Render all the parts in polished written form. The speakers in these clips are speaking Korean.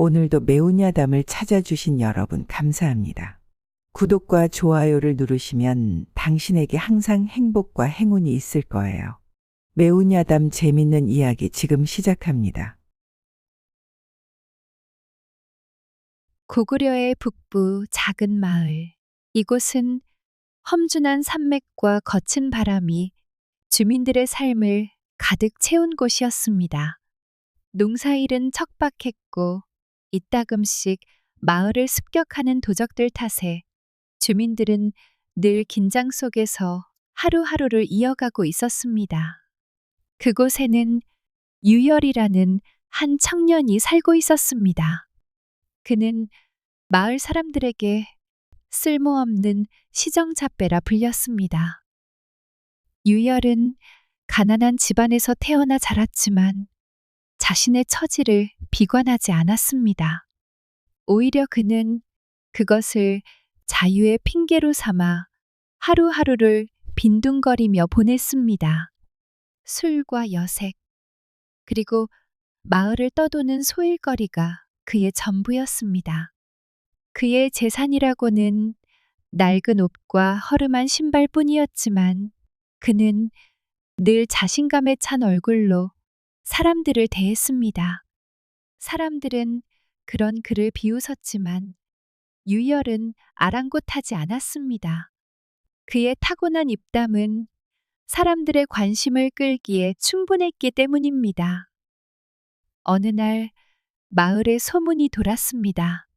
오늘도 매운 야담을 찾아주신 여러분 감사합니다. 구독과 좋아요를 누르시면 당신에게 항상 행복과 행운이 있을 거예요. 매운 야담 재밌는 이야기 지금 시작합니다. 고구려의 북부 작은 마을. 이곳은 험준한 산맥과 거친 바람이 주민들의 삶을 가득 채운 곳이었습니다. 농사일은 척박했고 이따금씩 마을을 습격하는 도적들 탓에 주민들은 늘 긴장 속에서 하루하루를 이어가고 있었습니다. 그곳에는 유열이라는 한 청년이 살고 있었습니다. 그는 마을 사람들에게 쓸모없는 시정잡배라 불렸습니다. 유열은 가난한 집안에서 태어나 자랐지만 자신의 처지를 비관하지 않았습니다. 오히려 그는 그것을 자유의 핑계로 삼아 하루하루를 빈둥거리며 보냈습니다. 술과 여색, 그리고 마을을 떠도는 소일거리가 그의 전부였습니다. 그의 재산이라고는 낡은 옷과 허름한 신발뿐이었지만 그는 늘 자신감에 찬 얼굴로 사람들을 대했습니다. 사람들은 그런 그를 비웃었지만 유열은 아랑곳하지 않았습니다. 그의 타고난 입담은 사람들의 관심을 끌기에 충분했기 때문입니다. 어느 날 마을에 소문이 돌았습니다.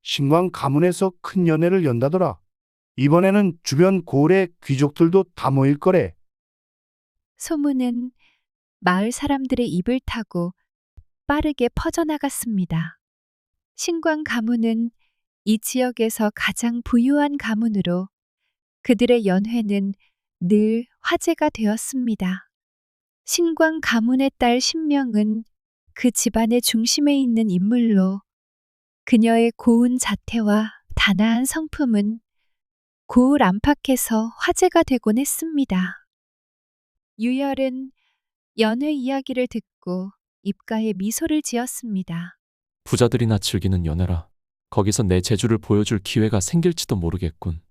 신광 가문에서 큰 연회를 연다더라. 이번에는 주변 고을의 귀족들도 다 모일 거래. 소문은 마을 사람들의 입을 타고 빠르게 퍼져나갔습니다. 신광 가문은 이 지역에서 가장 부유한 가문으로 그들의 연회는 늘 화제가 되었습니다. 신광 가문의 딸 신명은 그 집안의 중심에 있는 인물로 그녀의 고운 자태와 단아한 성품은 고을 안팎에서 화제가 되곤 했습니다. 유열은 연회 이야기를 듣고 입가에 미소를 지었습니다. 부자들이나 즐기는 연애라. 거기서 내 재주를 보여줄 기회가 생길지도 모르겠군.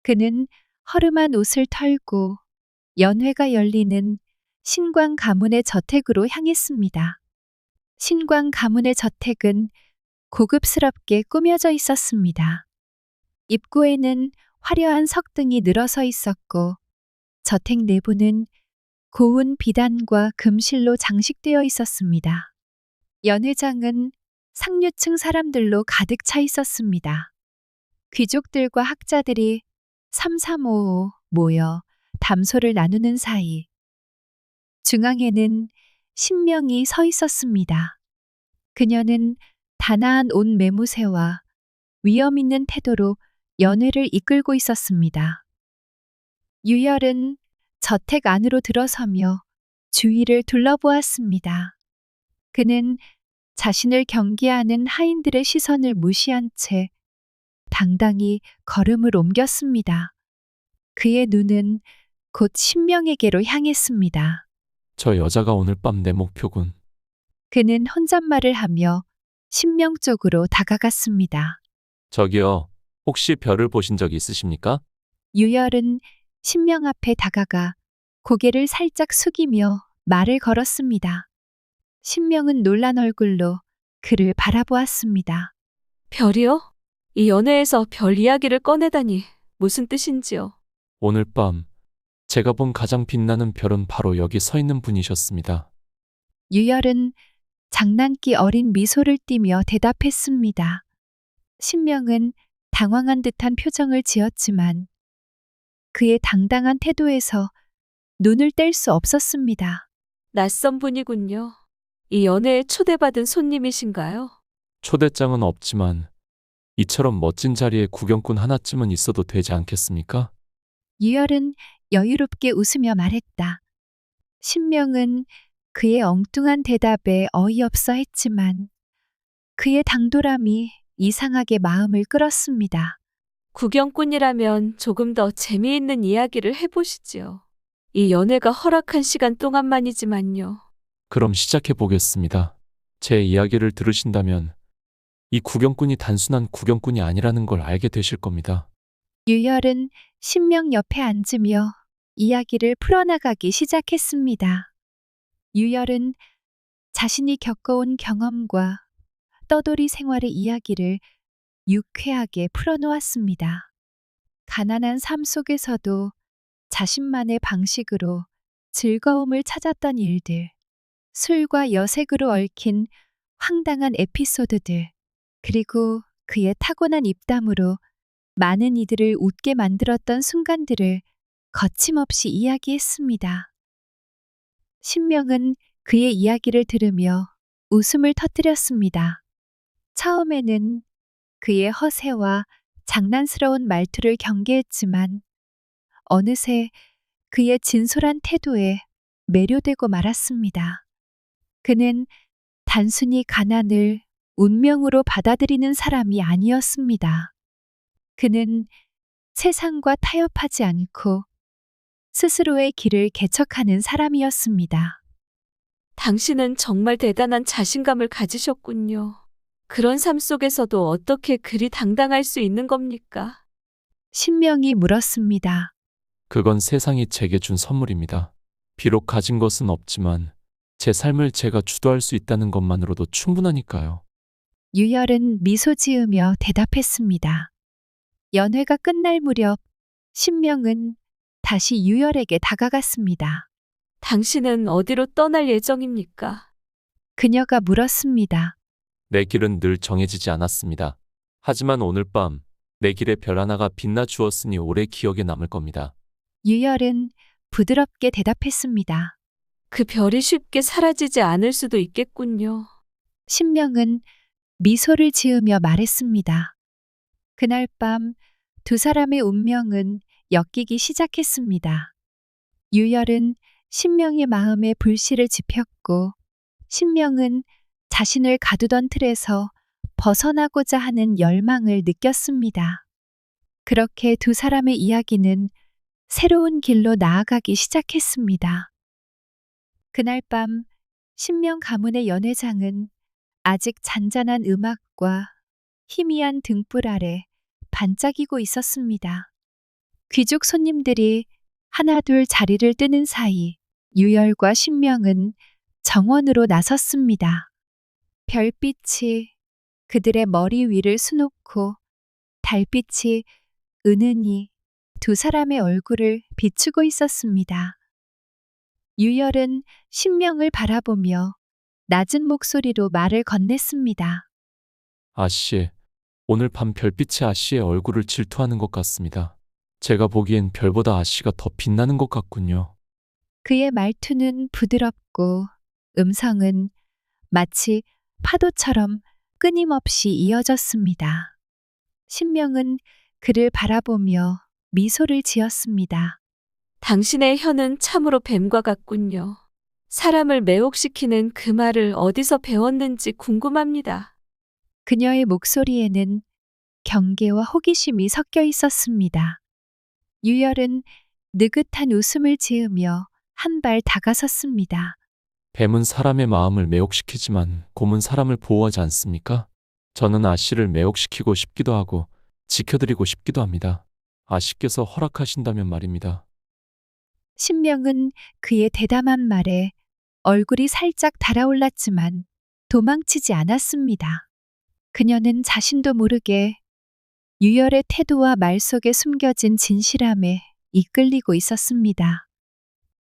그는 허름한 옷을 털고 연회가 열리는 신광 가문의 저택으로 향했습니다. 신광 가문의 저택은 고급스럽게 꾸며져 있었습니다. 입구에는 화려한 석등이 늘어서 있었고 저택 내부는 고운 비단과 금실로 장식되어 있었습니다. 연회장은 상류층 사람들로 가득 차 있었습니다. 귀족들과 학자들이 삼삼오오 모여 담소를 나누는 사이 중앙에는 신명이 서 있었습니다. 그녀는 단아한 옷 매무새와 위엄 있는 태도로 연회를 이끌고 있었습니다. 유열은 저택 안으로 들어서며 주위를 둘러보았습니다. 그는 자신을 경계하는 하인들의 시선을 무시한 채 당당히 걸음을 옮겼습니다. 그의 눈은 곧 신명에게로 향했습니다. 저 여자가 오늘 밤 내 목표군. 그는 혼잣말을 하며 신명 쪽으로 다가갔습니다. 저기요, 혹시 별을 보신 적 있으십니까? 유열은 신명 앞에 다가가 고개를 살짝 숙이며 말을 걸었습니다. 신명은 놀란 얼굴로 그를 바라보았습니다. 별이요? 이 연회에서 별 이야기를 꺼내다니 무슨 뜻인지요? 오늘 밤 제가 본 가장 빛나는 별은 바로 여기 서 있는 분이셨습니다. 유열은 장난기 어린 미소를 띠며 대답했습니다. 신명은 당황한 듯한 표정을 지었지만 그의 당당한 태도에서 눈을 뗄 수 없었습니다. 낯선 분이군요. 이 연회에 초대받은 손님이신가요? 초대장은 없지만 이처럼 멋진 자리에 구경꾼 하나쯤은 있어도 되지 않겠습니까? 유열은 여유롭게 웃으며 말했다. 신명은 그의 엉뚱한 대답에 어이없어 했지만 그의 당돌함이 이상하게 마음을 끌었습니다. 구경꾼이라면 조금 더 재미있는 이야기를 해보시지요. 이 연회가 허락한 시간 동안만이지만요. 그럼 시작해 보겠습니다. 제 이야기를 들으신다면 이 구경꾼이 단순한 구경꾼이 아니라는 걸 알게 되실 겁니다. 유열은 신명 옆에 앉으며 이야기를 풀어나가기 시작했습니다. 유열은 자신이 겪어온 경험과 떠돌이 생활의 이야기를 유쾌하게 풀어놓았습니다. 가난한 삶 속에서도 자신만의 방식으로 즐거움을 찾았던 일들, 술과 여색으로 얽힌 황당한 에피소드들, 그리고 그의 타고난 입담으로 많은 이들을 웃게 만들었던 순간들을 거침없이 이야기했습니다. 신명은 그의 이야기를 들으며 웃음을 터뜨렸습니다. 처음에는 그의 허세와 장난스러운 말투를 경계했지만 어느새 그의 진솔한 태도에 매료되고 말았습니다. 그는 단순히 가난을 운명으로 받아들이는 사람이 아니었습니다. 그는 세상과 타협하지 않고 스스로의 길을 개척하는 사람이었습니다. 당신은 정말 대단한 자신감을 가지셨군요. 그런 삶 속에서도 어떻게 그리 당당할 수 있는 겁니까? 신명이 물었습니다. 그건 세상이 제게 준 선물입니다. 비록 가진 것은 없지만 제 삶을 제가 주도할 수 있다는 것만으로도 충분하니까요. 유열은 미소 지으며 대답했습니다. 연회가 끝날 무렵 신명은 다시 유열에게 다가갔습니다. 당신은 어디로 떠날 예정입니까? 그녀가 물었습니다. 내 길은 늘 정해지지 않았습니다. 하지만 오늘 밤 내 길에 별 하나가 빛나 주었으니 오래 기억에 남을 겁니다. 유열은 부드럽게 대답했습니다. 그 별이 쉽게 사라지지 않을 수도 있겠군요. 신명은 미소를 지으며 말했습니다. 그날 밤 두 사람의 운명은 엮이기 시작했습니다. 유열은 신명의 마음에 불씨를 지폈고 신명은 자신을 가두던 틀에서 벗어나고자 하는 열망을 느꼈습니다. 그렇게 두 사람의 이야기는 새로운 길로 나아가기 시작했습니다. 그날 밤 신명 가문의 연회장은 아직 잔잔한 음악과 희미한 등불 아래 반짝이고 있었습니다. 귀족 손님들이 하나둘 자리를 뜨는 사이 유열과 신명은 정원으로 나섰습니다. 별빛이 그들의 머리 위를 수놓고 달빛이 은은히 두 사람의 얼굴을 비추고 있었습니다. 유열은 신명을 바라보며 낮은 목소리로 말을 건넸습니다. 아씨, 오늘 밤 별빛이 아씨의 얼굴을 질투하는 것 같습니다. 제가 보기엔 별보다 아씨가 더 빛나는 것 같군요. 그의 말투는 부드럽고 음성은 마치 파도처럼 끊임없이 이어졌습니다. 신명은 그를 바라보며 미소를 지었습니다. 당신의 혀는 참으로 뱀과 같군요. 사람을 매혹시키는 그 말을 어디서 배웠는지 궁금합니다. 그녀의 목소리에는 경계와 호기심이 섞여 있었습니다. 유열은 느긋한 웃음을 지으며 한 발 다가섰습니다. 뱀은 사람의 마음을 매혹시키지만 곰은 사람을 보호하지 않습니까? 저는 아씨를 매혹시키고 싶기도 하고 지켜드리고 싶기도 합니다. 아씨께서 허락하신다면 말입니다. 신명은 그의 대담한 말에 얼굴이 살짝 달아올랐지만 도망치지 않았습니다. 그녀는 자신도 모르게 유열의 태도와 말 속에 숨겨진 진실함에 이끌리고 있었습니다.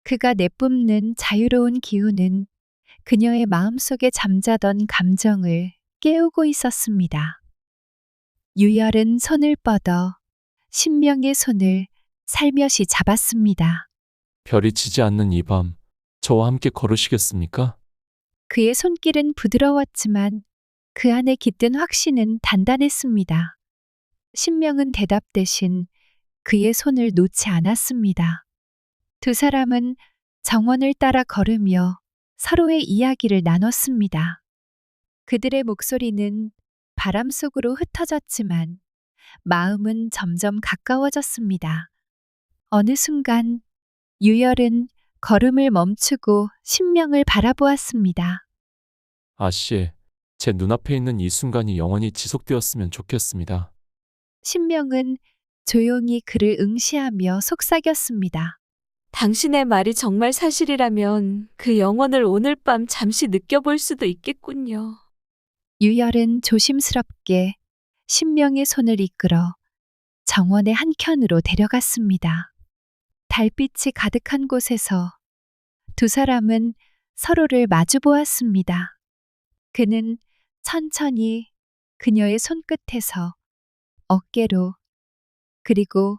그가 내뿜는 자유로운 기운은 그녀의 마음속에 잠자던 감정을 깨우고 있었습니다. 유열은 손을 뻗어 신명의 손을 살며시 잡았습니다. 별이 지지 않는 이 밤, 저와 함께 걸으시겠습니까? 그의 손길은 부드러웠지만 그 안에 깃든 확신은 단단했습니다. 신명은 대답 대신 그의 손을 놓지 않았습니다. 두 사람은 정원을 따라 걸으며 서로의 이야기를 나눴습니다. 그들의 목소리는 바람 속으로 흩어졌지만 마음은 점점 가까워졌습니다. 어느 순간 유열은 걸음을 멈추고 신명을 바라보았습니다. 아씨, 제 눈앞에 있는 이 순간이 영원히 지속되었으면 좋겠습니다. 신명은 조용히 그를 응시하며 속삭였습니다. 당신의 말이 정말 사실이라면 그 영혼을 오늘 밤 잠시 느껴볼 수도 있겠군요. 유열은 조심스럽게 신명의 손을 이끌어 정원의 한켠으로 데려갔습니다. 달빛이 가득한 곳에서 두 사람은 서로를 마주 보았습니다. 그는 천천히 그녀의 손끝에서 어깨로 그리고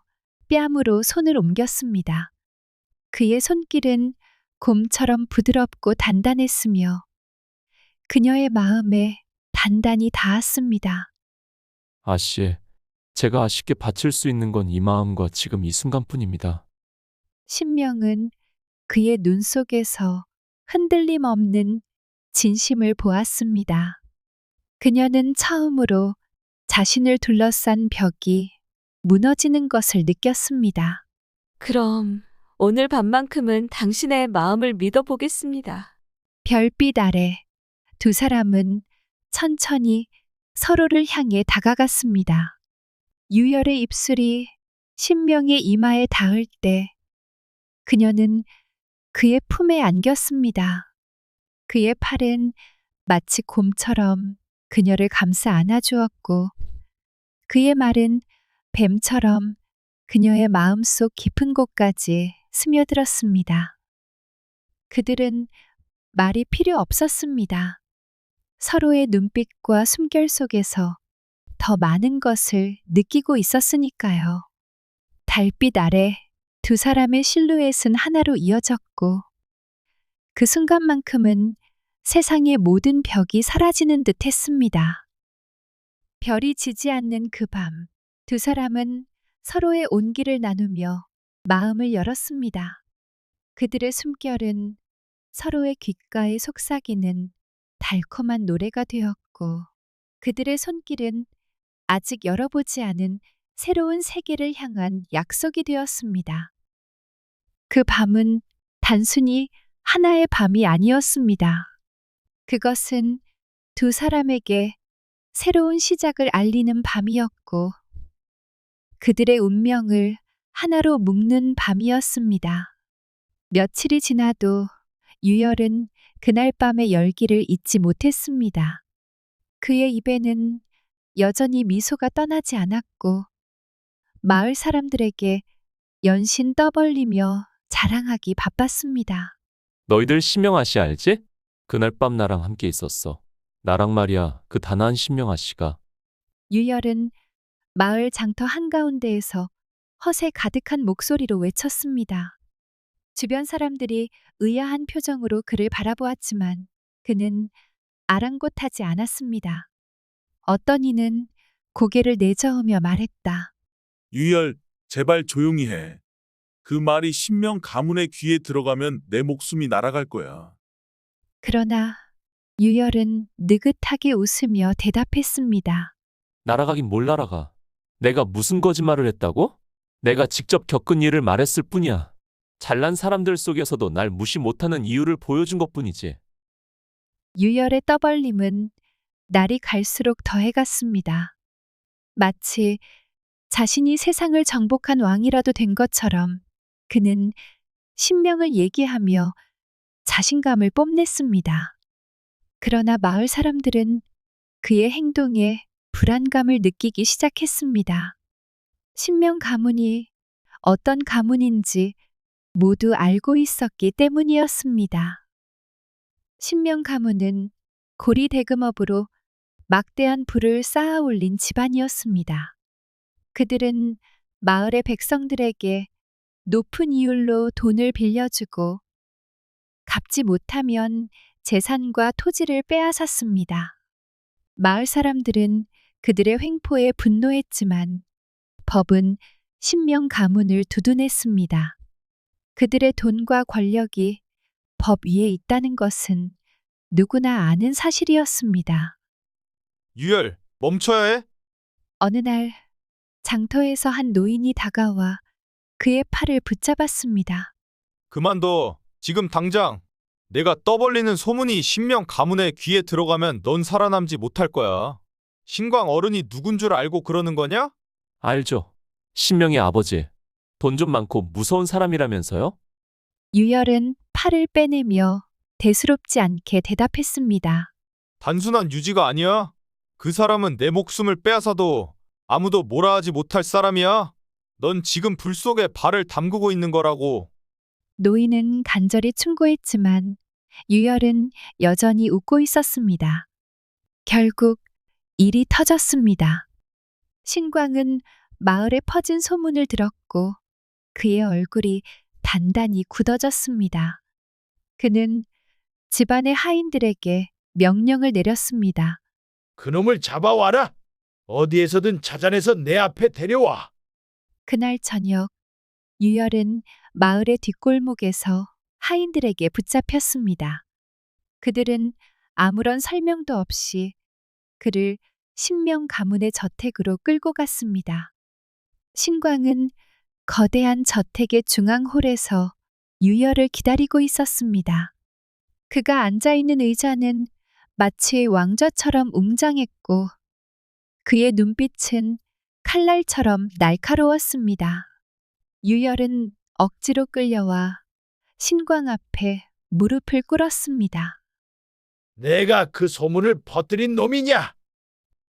뺨으로 손을 옮겼습니다. 그의 손길은 곰처럼 부드럽고 단단했으며 그녀의 마음에 단단히 닿았습니다. 아씨, 제가 아씨께 바칠 수 있는 건 이 마음과 지금 이 순간뿐입니다. 신명은 그의 눈 속에서 흔들림 없는 진심을 보았습니다. 그녀는 처음으로 자신을 둘러싼 벽이 무너지는 것을 느꼈습니다. 그럼 오늘 밤만큼은 당신의 마음을 믿어보겠습니다. 별빛 아래 두 사람은 천천히 서로를 향해 다가갔습니다. 유열의 입술이 신명의 이마에 닿을 때 그녀는 그의 품에 안겼습니다. 그의 팔은 마치 곰처럼 그녀를 감싸 안아주었고 그의 말은 뱀처럼 그녀의 마음속 깊은 곳까지 스며들었습니다. 그들은 말이 필요 없었습니다. 서로의 눈빛과 숨결 속에서 더 많은 것을 느끼고 있었으니까요. 달빛 아래 두 사람의 실루엣은 하나로 이어졌고 그 순간만큼은 세상의 모든 벽이 사라지는 듯 했습니다. 별이 지지 않는 그 밤, 두 사람은 서로의 온기를 나누며 마음을 열었습니다. 그들의 숨결은 서로의 귓가에 속삭이는 달콤한 노래가 되었고 그들의 손길은 아직 열어보지 않은 새로운 세계를 향한 약속이 되었습니다. 그 밤은 단순히 하나의 밤이 아니었습니다. 그것은 두 사람에게 새로운 시작을 알리는 밤이었고 그들의 운명을 하나로 묶는 밤이었습니다. 며칠이 지나도 유열은 그날 밤의 열기를 잊지 못했습니다. 그의 입에는 여전히 미소가 떠나지 않았고 마을 사람들에게 연신 떠벌리며 자랑하기 바빴습니다. 너희들 신명 아씨 알지? 그날 밤 나랑 함께 있었어. 나랑 말이야, 그 단아한 신명 아씨가. 유열은 마을 장터 한가운데에서 허세 가득한 목소리로 외쳤습니다. 주변 사람들이 의아한 표정으로 그를 바라보았지만 그는 아랑곳하지 않았습니다. 어떤 이는 고개를 내저으며 말했다. 유열, 제발 조용히 해. 그 말이 신명 가문의 귀에 들어가면 내 목숨이 날아갈 거야. 그러나 유열은 느긋하게 웃으며 대답했습니다. 날아가긴 뭘 날아가. 내가 무슨 거짓말을 했다고? 내가 직접 겪은 일을 말했을 뿐이야. 잘난 사람들 속에서도 날 무시 못하는 이유를 보여준 것뿐이지. 유열의 떠벌림은 날이 갈수록 더해갔습니다. 마치 자신이 세상을 정복한 왕이라도 된 것처럼 그는 신명을 얘기하며 자신감을 뽐냈습니다. 그러나 마을 사람들은 그의 행동에 불안감을 느끼기 시작했습니다. 신명 가문이 어떤 가문인지 모두 알고 있었기 때문이었습니다. 신명 가문은 고리 대금업으로 막대한 부를 쌓아 올린 집안이었습니다. 그들은 마을의 백성들에게 높은 이율로 돈을 빌려주고 갚지 못하면 재산과 토지를 빼앗았습니다. 마을 사람들은 그들의 횡포에 분노했지만 법은 신명 가문을 두둔했습니다. 그들의 돈과 권력이 법 위에 있다는 것은 누구나 아는 사실이었습니다. 유열, 멈춰야 해. 어느 날 장터에서 한 노인이 다가와 그의 팔을 붙잡았습니다. 그만둬. 지금 당장. 내가 떠벌리는 소문이 신명 가문의 귀에 들어가면 넌 살아남지 못할 거야. 신광 어른이 누군 줄 알고 그러는 거냐? 알죠. 신명의 아버지. 돈 좀 많고 무서운 사람이라면서요? 유열은 팔을 빼내며 대수롭지 않게 대답했습니다. 단순한 유지가 아니야. 그 사람은 내 목숨을 빼앗아도 아무도 뭐라 하지 못할 사람이야. 넌 지금 불 속에 발을 담그고 있는 거라고. 노인은 간절히 충고했지만 유열은 여전히 웃고 있었습니다. 결국 일이 터졌습니다. 신광은 마을에 퍼진 소문을 들었고 그의 얼굴이 단단히 굳어졌습니다. 그는 집안의 하인들에게 명령을 내렸습니다. 그놈을 잡아와라. 어디에서든 찾아내서 내 앞에 데려와. 그날 저녁 유열은 마을의 뒷골목에서 하인들에게 붙잡혔습니다. 그들은 아무런 설명도 없이 그를 신명 가문의 저택으로 끌고 갔습니다. 신광은 거대한 저택의 중앙홀에서 유열을 기다리고 있었습니다. 그가 앉아있는 의자는 마치 왕좌처럼 웅장했고 그의 눈빛은 칼날처럼 날카로웠습니다. 유열은 억지로 끌려와 신광 앞에 무릎을 꿇었습니다. 내가 그 소문을 퍼뜨린 놈이냐?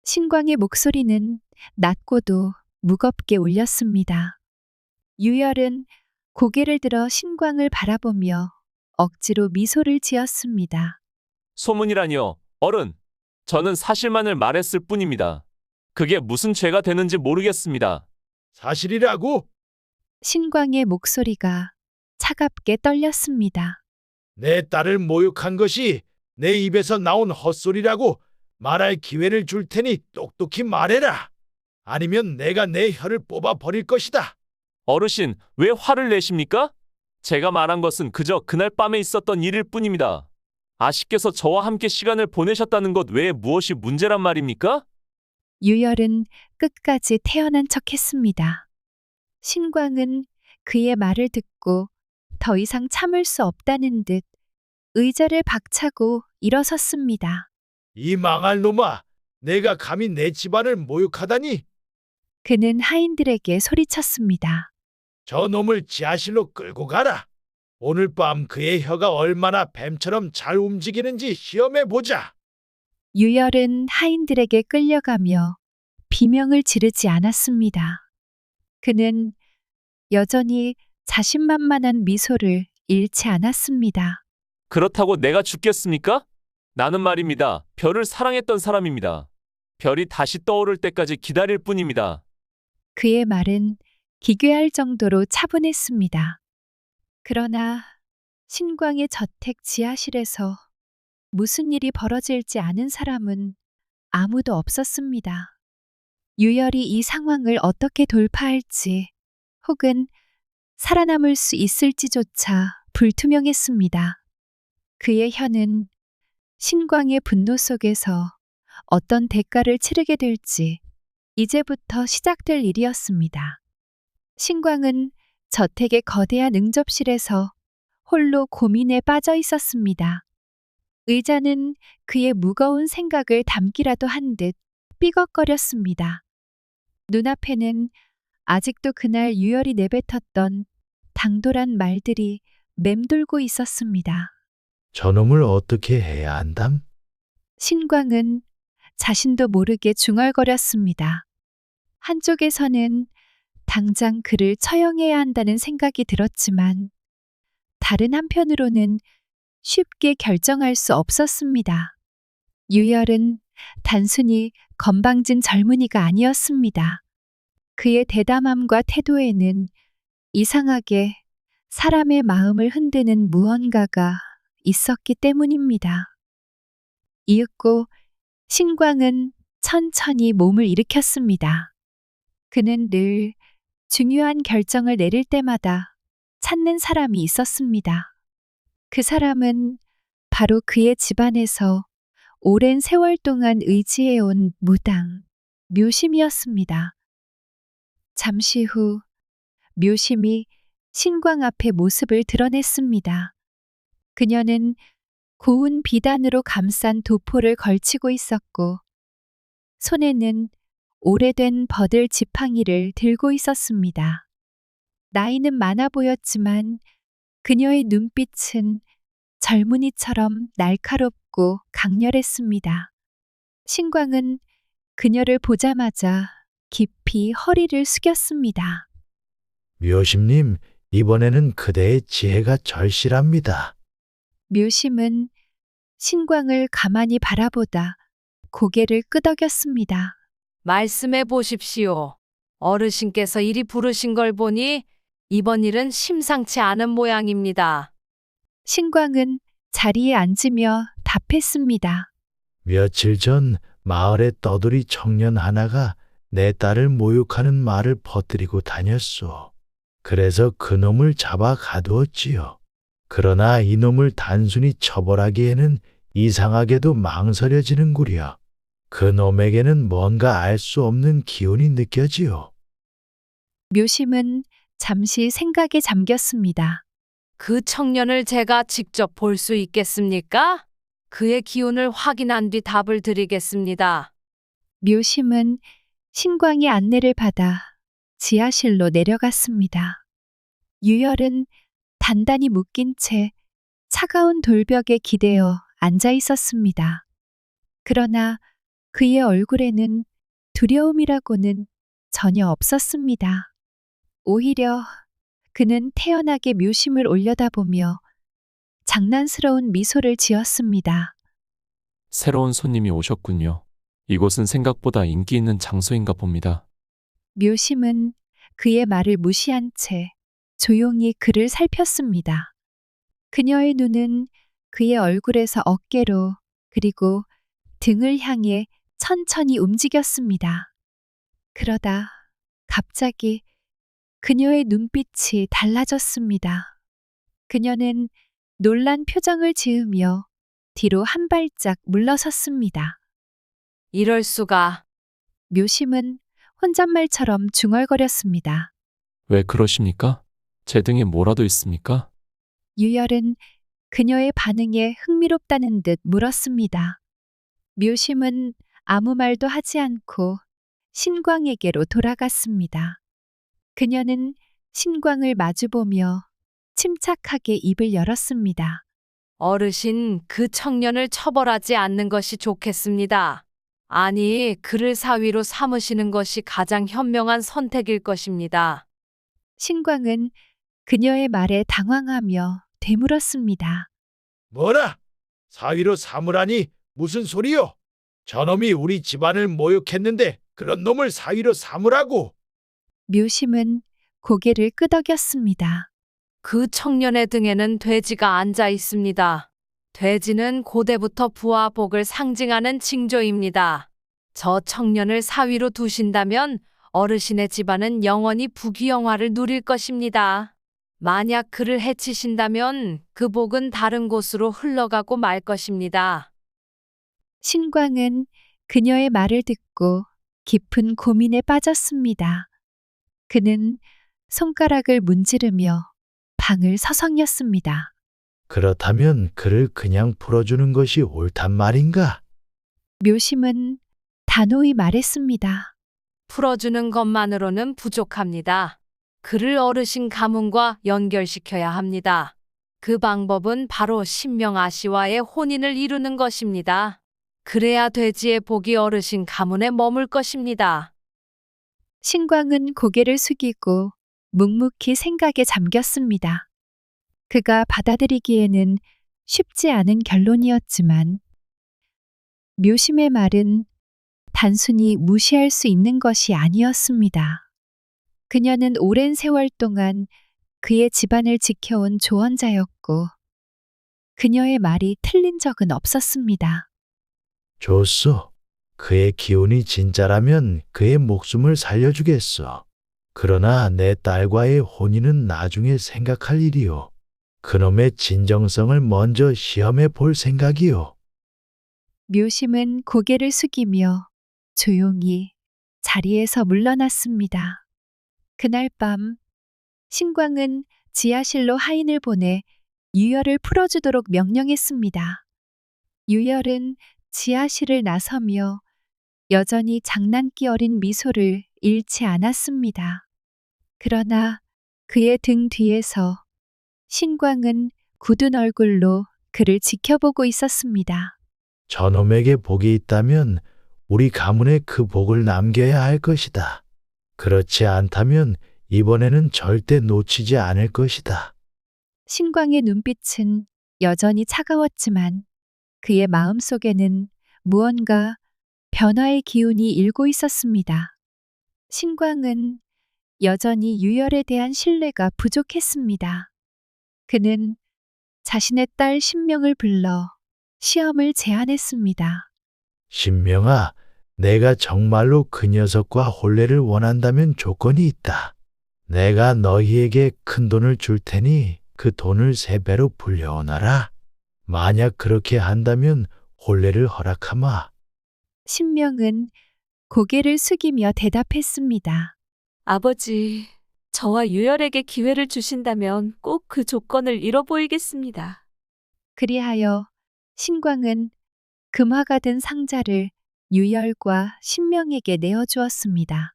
신광의 목소리는 낮고도 무겁게 울렸습니다. 유열은 고개를 들어 신광을 바라보며 억지로 미소를 지었습니다. 소문이라니요. 어른. 저는 사실만을 말했을 뿐입니다. 그게 무슨 죄가 되는지 모르겠습니다. 사실이라고? 신광의 목소리가 차갑게 떨렸습니다. 내 딸을 모욕한 것이 내 입에서 나온 헛소리라고 말할 기회를 줄 테니 똑똑히 말해라. 아니면 내가 내 혀를 뽑아 버릴 것이다. 어르신, 왜 화를 내십니까? 제가 말한 것은 그저 그날 밤에 있었던 일일 뿐입니다. 아씨께서 저와 함께 시간을 보내셨다는 것 외에 무엇이 문제란 말입니까? 유열은 끝까지 태연한 척했습니다. 신광은 그의 말을 듣고 더 이상 참을 수 없다는 듯 의자를 박차고 일어섰습니다. 이 망할 놈아, 내가 감히 내 집안을 모욕하다니. 그는 하인들에게 소리쳤습니다. 저 놈을 지하실로 끌고 가라. 오늘 밤 그의 혀가 얼마나 뱀처럼 잘 움직이는지 시험해 보자. 유열은 하인들에게 끌려가며 비명을 지르지 않았습니다. 그는 여전히 자신만만한 미소를 잃지 않았습니다. 그렇다고 내가 죽겠습니까? 나는 말입니다. 별을 사랑했던 사람입니다. 별이 다시 떠오를 때까지 기다릴 뿐입니다. 그의 말은 기괴할 정도로 차분했습니다. 그러나 신광의 저택 지하실에서 무슨 일이 벌어질지 아는 사람은 아무도 없었습니다. 유열이 이 상황을 어떻게 돌파할지 혹은 살아남을 수 있을지조차 불투명했습니다. 그의 혀는 신광의 분노 속에서 어떤 대가를 치르게 될지 이제부터 시작될 일이었습니다. 신광은 저택의 거대한 응접실에서 홀로 고민에 빠져 있었습니다. 의자는 그의 무거운 생각을 담기라도 한 듯 삐걱거렸습니다. 눈앞에는 아직도 그날 유열이 내뱉었던 당돌한 말들이 맴돌고 있었습니다. 저놈을 어떻게 해야 한담? 신광은 자신도 모르게 중얼거렸습니다. 한쪽에서는 당장 그를 처형해야 한다는 생각이 들었지만 다른 한편으로는 쉽게 결정할 수 없었습니다. 유열은 단순히 건방진 젊은이가 아니었습니다. 그의 대담함과 태도에는 이상하게 사람의 마음을 흔드는 무언가가 있었기 때문입니다. 이윽고 신광은 천천히 몸을 일으켰습니다. 그는 늘 중요한 결정을 내릴 때마다 찾는 사람이 있었습니다. 그 사람은 바로 그의 집안에서 오랜 세월 동안 의지해온 무당, 묘심이었습니다. 잠시 후 묘심이 신광 앞에 모습을 드러냈습니다. 그녀는 고운 비단으로 감싼 도포를 걸치고 있었고, 손에는 오래된 버들 지팡이를 들고 있었습니다. 나이는 많아 보였지만 그녀의 눈빛은 젊은이처럼 날카롭고 강렬했습니다. 신광은 그녀를 보자마자 깊이 허리를 숙였습니다. 묘심님, 이번에는 그대의 지혜가 절실합니다. 묘심은 신광을 가만히 바라보다 고개를 끄덕였습니다. 말씀해 보십시오. 어르신께서 이리 부르신 걸 보니 이번 일은 심상치 않은 모양입니다. 신광은 자리에 앉으며 답했습니다. 며칠 전 마을의 떠돌이 청년 하나가 내 딸을 모욕하는 말을 퍼뜨리고 다녔소. 그래서 그놈을 잡아 가두었지요. 그러나 이놈을 단순히 처벌하기에는 이상하게도 망설여지는구려. 그놈에게는 뭔가 알 수 없는 기운이 느껴지요. 묘심은 잠시 생각에 잠겼습니다. 그 청년을 제가 직접 볼 수 있겠습니까? 그의 기운을 확인한 뒤 답을 드리겠습니다. 묘심은 신광의 안내를 받아 지하실로 내려갔습니다. 유열은 단단히 묶인 채 차가운 돌벽에 기대어 앉아 있었습니다. 그러나 그의 얼굴에는 두려움이라고는 전혀 없었습니다. 오히려 그는 태연하게 묘심을 올려다보며 장난스러운 미소를 지었습니다. 새로운 손님이 오셨군요. 이곳은 생각보다 인기 있는 장소인가 봅니다. 묘심은 그의 말을 무시한 채 조용히 그를 살폈습니다. 그녀의 눈은 그의 얼굴에서 어깨로 그리고 등을 향해 천천히 움직였습니다. 그러다 갑자기 그녀의 눈빛이 달라졌습니다. 그녀는 놀란 표정을 지으며 뒤로 한 발짝 물러섰습니다. 이럴 수가. 묘심은 혼잣말처럼 중얼거렸습니다. 왜 그러십니까? 제 등에 뭐라도 있습니까? 유열은 그녀의 반응에 흥미롭다는 듯 물었습니다. 묘심은 아무 말도 하지 않고 신광에게로 돌아갔습니다. 그녀는 신광을 마주보며 침착하게 입을 열었습니다. 어르신, 그 청년을 처벌하지 않는 것이 좋겠습니다. 아니, 그를 사위로 삼으시는 것이 가장 현명한 선택일 것입니다. 신광은 그녀의 말에 당황하며 되물었습니다. 뭐라? 사위로 삼으라니 무슨 소리요? 저놈이 우리 집안을 모욕했는데 그런 놈을 사위로 삼으라고? 묘심은 고개를 끄덕였습니다. 그 청년의 등에는 돼지가 앉아 있습니다. 돼지는 고대부터 부와 복을 상징하는 징조입니다. 저 청년을 사위로 두신다면 어르신의 집안은 영원히 부귀영화를 누릴 것입니다. 만약 그를 해치신다면 그 복은 다른 곳으로 흘러가고 말 것입니다. 신광은 그녀의 말을 듣고 깊은 고민에 빠졌습니다. 그는 손가락을 문지르며 방을 서성였습니다. 그렇다면 그를 그냥 풀어주는 것이 옳단 말인가? 묘심은 단호히 말했습니다. 풀어주는 것만으로는 부족합니다. 그를 어르신 가문과 연결시켜야 합니다. 그 방법은 바로 신명아 씨와의 혼인을 이루는 것입니다. 그래야 돼지의 복이 어르신 가문에 머물 것입니다. 신광은 고개를 숙이고 묵묵히 생각에 잠겼습니다. 그가 받아들이기에는 쉽지 않은 결론이었지만 묘심의 말은 단순히 무시할 수 있는 것이 아니었습니다. 그녀는 오랜 세월 동안 그의 집안을 지켜온 조언자였고 그녀의 말이 틀린 적은 없었습니다. 좋소. 그의 기운이 진짜라면 그의 목숨을 살려주겠소. 그러나 내 딸과의 혼인은 나중에 생각할 일이오. 그놈의 진정성을 먼저 시험해 볼 생각이오. 묘심은 고개를 숙이며 조용히 자리에서 물러났습니다. 그날 밤 신광은 지하실로 하인을 보내 유열을 풀어주도록 명령했습니다. 유열은 지하실을 나서며 여전히 장난기 어린 미소를 잃지 않았습니다. 그러나 그의 등 뒤에서 신광은 굳은 얼굴로 그를 지켜보고 있었습니다. 저놈에게 복이 있다면 우리 가문에 그 복을 남겨야 할 것이다. 그렇지 않다면 이번에는 절대 놓치지 않을 것이다. 신광의 눈빛은 여전히 차가웠지만 그의 마음속에는 무언가 변화의 기운이 일고 있었습니다. 신광은 여전히 유열에 대한 신뢰가 부족했습니다. 그는 자신의 딸 신명을 불러 시험을 제안했습니다. 신명아, 내가 정말로 그 녀석과 혼례를 원한다면 조건이 있다. 내가 너희에게 큰 돈을 줄 테니 그 돈을 3배로 불려오너라. 만약 그렇게 한다면 혼례를 허락하마. 신명은 고개를 숙이며 대답했습니다. 아버지, 저와 유열에게 기회를 주신다면 꼭 그 조건을 이뤄 보이겠습니다. 그리하여 신광은 금화가 든 상자를 유열과 신명에게 내어주었습니다.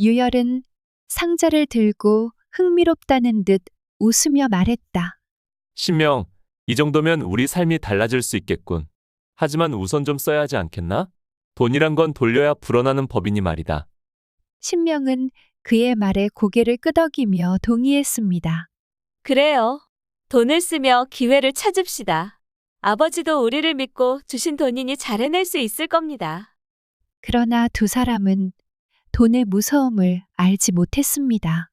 유열은 상자를 들고 흥미롭다는 듯 웃으며 말했다. 신명, 이 정도면 우리 삶이 달라질 수 있겠군. 하지만 우선 좀 써야 하지 않겠나? 돈이란 건 돌려야 불어나는 법이니 말이다. 신명은 그의 말에 고개를 끄덕이며 동의했습니다. 그래요. 돈을 쓰며 기회를 찾읍시다. 아버지도 우리를 믿고 주신 돈이니 잘 해낼 수 있을 겁니다. 그러나 두 사람은 돈의 무서움을 알지 못했습니다.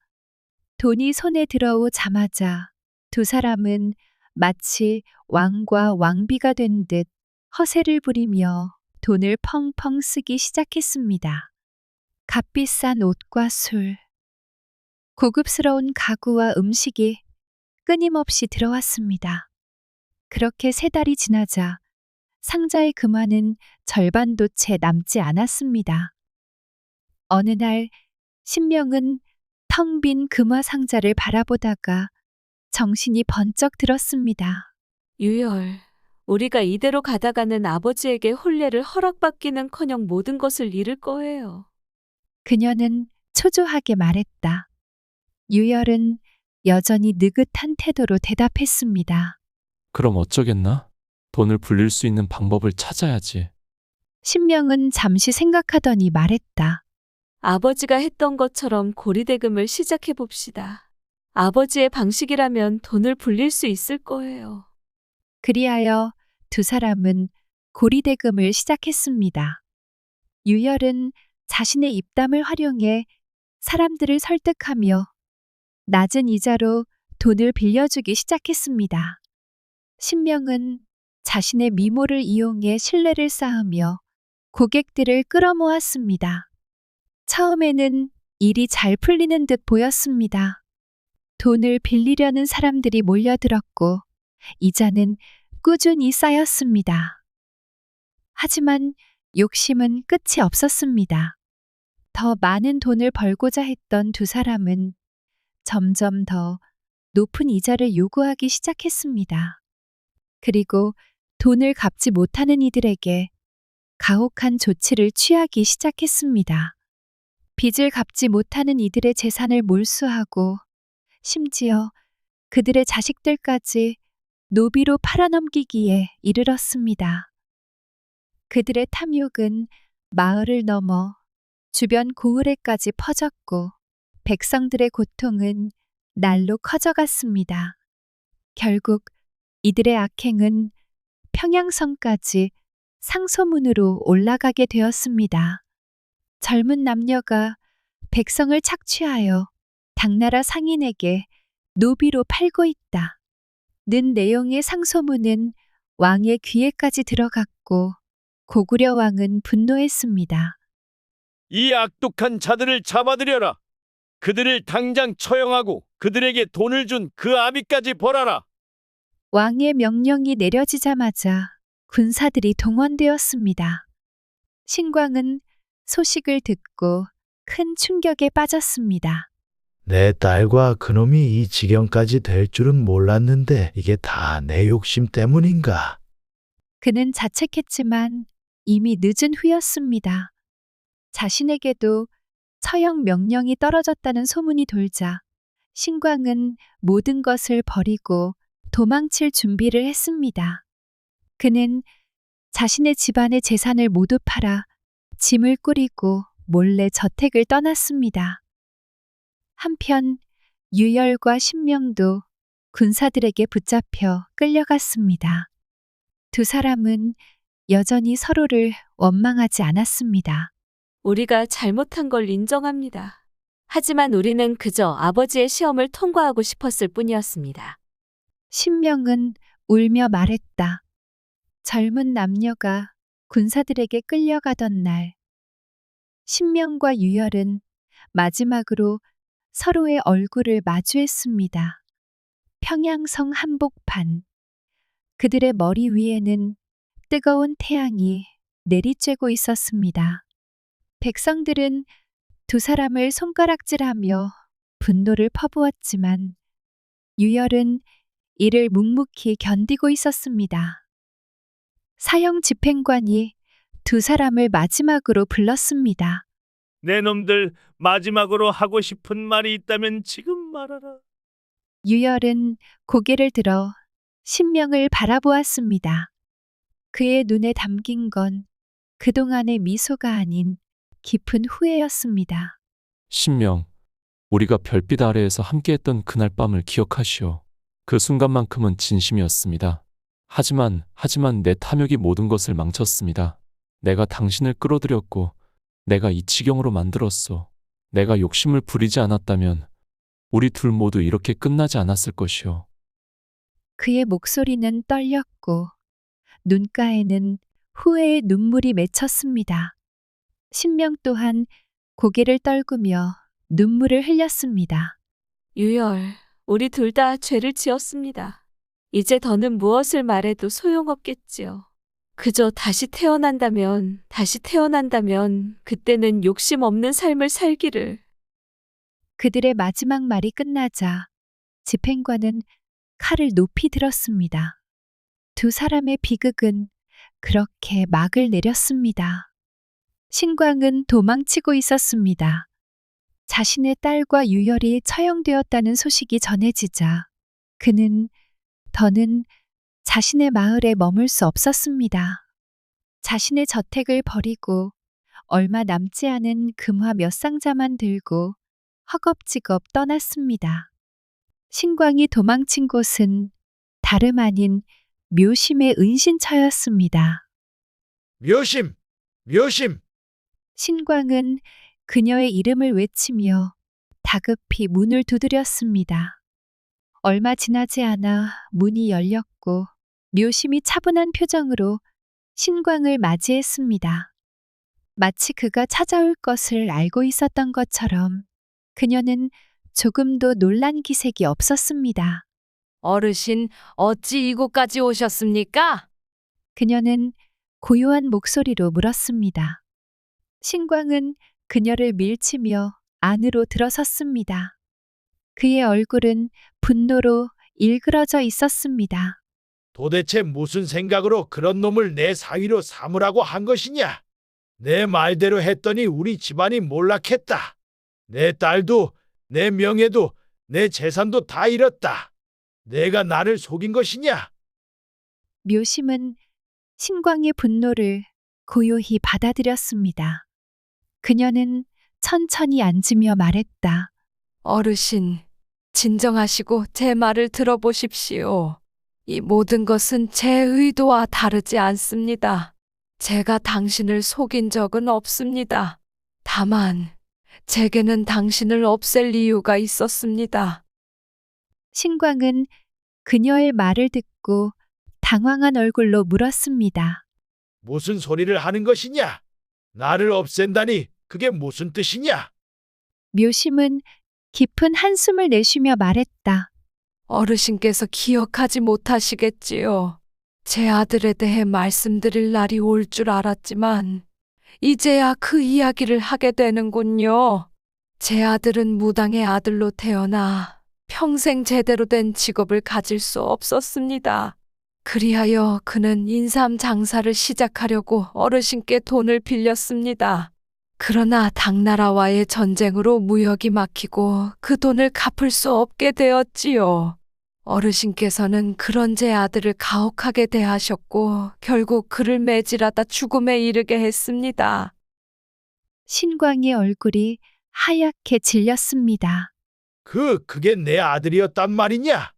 돈이 손에 들어오자마자 두 사람은 마치 왕과 왕비가 된 듯 허세를 부리며 돈을 펑펑 쓰기 시작했습니다. 값비싼 옷과 술, 고급스러운 가구와 음식이 끊임없이 들어왔습니다. 그렇게 3달이 지나자 상자의 금화는 절반도 채 남지 않았습니다. 어느 날 신명은 텅 빈 금화 상자를 바라보다가 정신이 번쩍 들었습니다. 유열, 우리가 이대로 가다가는 아버지에게 혼례를 허락받기는커녕 모든 것을 잃을 거예요. 그녀는 초조하게 말했다. 유열은 여전히 느긋한 태도로 대답했습니다. 그럼 어쩌겠나? 돈을 불릴 수 있는 방법을 찾아야지. 신명은 잠시 생각하더니 말했다. 아버지가 했던 것처럼 고리대금을 시작해 봅시다. 아버지의 방식이라면 돈을 불릴 수 있을 거예요. 그리하여 두 사람은 고리대금을 시작했습니다. 유열은 자신의 입담을 활용해 사람들을 설득하며 낮은 이자로 돈을 빌려주기 시작했습니다. 신명은 자신의 미모를 이용해 신뢰를 쌓으며 고객들을 끌어모았습니다. 처음에는 일이 잘 풀리는 듯 보였습니다. 돈을 빌리려는 사람들이 몰려들었고 이자는 꾸준히 쌓였습니다. 하지만 욕심은 끝이 없었습니다. 더 많은 돈을 벌고자 했던 두 사람은 점점 더 높은 이자를 요구하기 시작했습니다. 그리고 돈을 갚지 못하는 이들에게 가혹한 조치를 취하기 시작했습니다. 빚을 갚지 못하는 이들의 재산을 몰수하고 심지어 그들의 자식들까지 노비로 팔아넘기기에 이르렀습니다. 그들의 탐욕은 마을을 넘어 주변 고을에까지 퍼졌고 백성들의 고통은 날로 커져갔습니다. 결국 이들의 악행은 평양성까지 상소문으로 올라가게 되었습니다. 젊은 남녀가 백성을 착취하여 당나라 상인에게 노비로 팔고 있다. 는 내용의 상소문은 왕의 귀에까지 들어갔고 고구려 왕은 분노했습니다. 이 악독한 자들을 잡아들여라. 그들을 당장 처형하고 그들에게 돈을 준 그 아비까지 벌하라. 왕의 명령이 내려지자마자 군사들이 동원되었습니다. 신광은 소식을 듣고 큰 충격에 빠졌습니다. 내 딸과 그놈이 이 지경까지 될 줄은 몰랐는데 이게 다 내 욕심 때문인가? 그는 자책했지만 이미 늦은 후였습니다. 자신에게도 처형 명령이 떨어졌다는 소문이 돌자 신광은 모든 것을 버리고 도망칠 준비를 했습니다. 그는 자신의 집안의 재산을 모두 팔아 짐을 꾸리고 몰래 저택을 떠났습니다. 한편 유열과 신명도 군사들에게 붙잡혀 끌려갔습니다. 두 사람은 여전히 서로를 원망하지 않았습니다. 우리가 잘못한 걸 인정합니다. 하지만 우리는 그저 아버지의 시험을 통과하고 싶었을 뿐이었습니다. 신명은 울며 말했다. 젊은 남녀가 군사들에게 끌려가던 날, 신명과 유열은 마지막으로 서로의 얼굴을 마주했습니다. 평양성 한복판. 그들의 머리 위에는 뜨거운 태양이 내리쬐고 있었습니다. 백성들은 두 사람을 손가락질하며 분노를 퍼부었지만 유열은 이를 묵묵히 견디고 있었습니다. 사형 집행관이 두 사람을 마지막으로 불렀습니다. 내 놈들 마지막으로 하고 싶은 말이 있다면 지금 말하라. 유열은 고개를 들어 신명을 바라보았습니다. 그의 눈에 담긴 건 그동안의 미소가 아닌 깊은 후회였습니다. 신명, 우리가 별빛 아래에서 함께했던 그날 밤을 기억하시오. 그 순간만큼은 진심이었습니다. 하지만 내 탐욕이 모든 것을 망쳤습니다. 내가 당신을 끌어들였고 내가 이 지경으로 만들었소. 내가 욕심을 부리지 않았다면 우리 둘 모두 이렇게 끝나지 않았을 것이오. 그의 목소리는 떨렸고 눈가에는 후회의 눈물이 맺혔습니다. 신명 또한 고개를 떨구며 눈물을 흘렸습니다. 유열, 우리 둘 다 죄를 지었습니다. 이제 더는 무엇을 말해도 소용없겠지요. 그저 다시 태어난다면 그때는 욕심 없는 삶을 살기를. 그들의 마지막 말이 끝나자 집행관은 칼을 높이 들었습니다. 두 사람의 비극은 그렇게 막을 내렸습니다. 신광은 도망치고 있었습니다. 자신의 딸과 유열이 처형되었다는 소식이 전해지자 그는 더는 자신의 마을에 머물 수 없었습니다. 자신의 저택을 버리고 얼마 남지 않은 금화 몇 상자만 들고 허겁지겁 떠났습니다. 신광이 도망친 곳은 다름 아닌 묘심의 은신처였습니다. 묘심! 묘심! 신광은 그녀의 이름을 외치며 다급히 문을 두드렸습니다. 얼마 지나지 않아 문이 열렸고 묘심이 차분한 표정으로 신광을 맞이했습니다. 마치 그가 찾아올 것을 알고 있었던 것처럼 그녀는 조금도 놀란 기색이 없었습니다. 어르신, 어찌 이곳까지 오셨습니까? 그녀는 고요한 목소리로 물었습니다. 신광은 그녀를 밀치며 안으로 들어섰습니다. 그의 얼굴은 분노로 일그러져 있었습니다. 도대체 무슨 생각으로 그런 놈을 내 사위로 삼으라고 한 것이냐? 내 말대로 했더니 우리 집안이 몰락했다. 내 딸도, 내 명예도, 내 재산도 다 잃었다. 내가 나를 속인 것이냐? 묘심은 신광의 분노를 고요히 받아들였습니다. 그녀는 천천히 앉으며 말했다. 어르신, 진정하시고 제 말을 들어보십시오. 이 모든 것은 제 의도와 다르지 않습니다. 제가 당신을 속인 적은 없습니다. 다만 제게는 당신을 없앨 이유가 있었습니다. 신광은 그녀의 말을 듣고 당황한 얼굴로 물었습니다. 무슨 소리를 하는 것이냐? 나를 없앤다니 그게 무슨 뜻이냐? 묘심은 깊은 한숨을 내쉬며 말했다. 어르신께서 기억하지 못하시겠지요. 제 아들에 대해 말씀드릴 날이 올 줄 알았지만 이제야 그 이야기를 하게 되는군요. 제 아들은 무당의 아들로 태어나 평생 제대로 된 직업을 가질 수 없었습니다. 그리하여 그는 인삼 장사를 시작하려고 어르신께 돈을 빌렸습니다. 그러나 당나라와의 전쟁으로 무역이 막히고 그 돈을 갚을 수 없게 되었지요. 어르신께서는 그런 제 아들을 가혹하게 대하셨고 결국 그를 매질하다 죽음에 이르게 했습니다. 신광의 얼굴이 하얗게 질렸습니다. 그게 내 아들이었단 말이냐?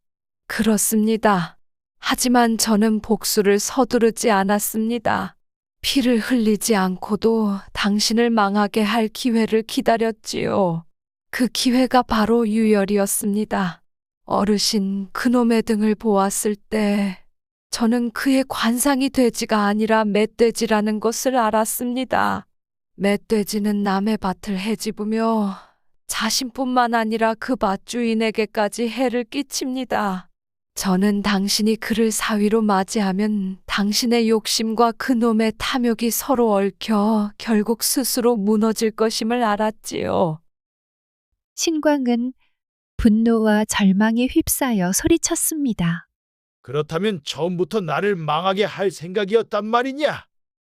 그렇습니다. 하지만 저는 복수를 서두르지 않았습니다. 피를 흘리지 않고도 당신을 망하게 할 기회를 기다렸지요. 그 기회가 바로 유열이었습니다. 어르신, 그놈의 등을 보았을 때 저는 그의 관상이 돼지가 아니라 멧돼지라는 것을 알았습니다. 멧돼지는 남의 밭을 헤집으며 자신뿐만 아니라 그 밭주인에게까지 해를 끼칩니다. 저는 당신이 그를 사위로 맞이하면 당신의 욕심과 그놈의 탐욕이 서로 얽혀 결국 스스로 무너질 것임을 알았지요. 신광은 분노와 절망에 휩싸여 소리쳤습니다. 그렇다면 처음부터 나를 망하게 할 생각이었단 말이냐?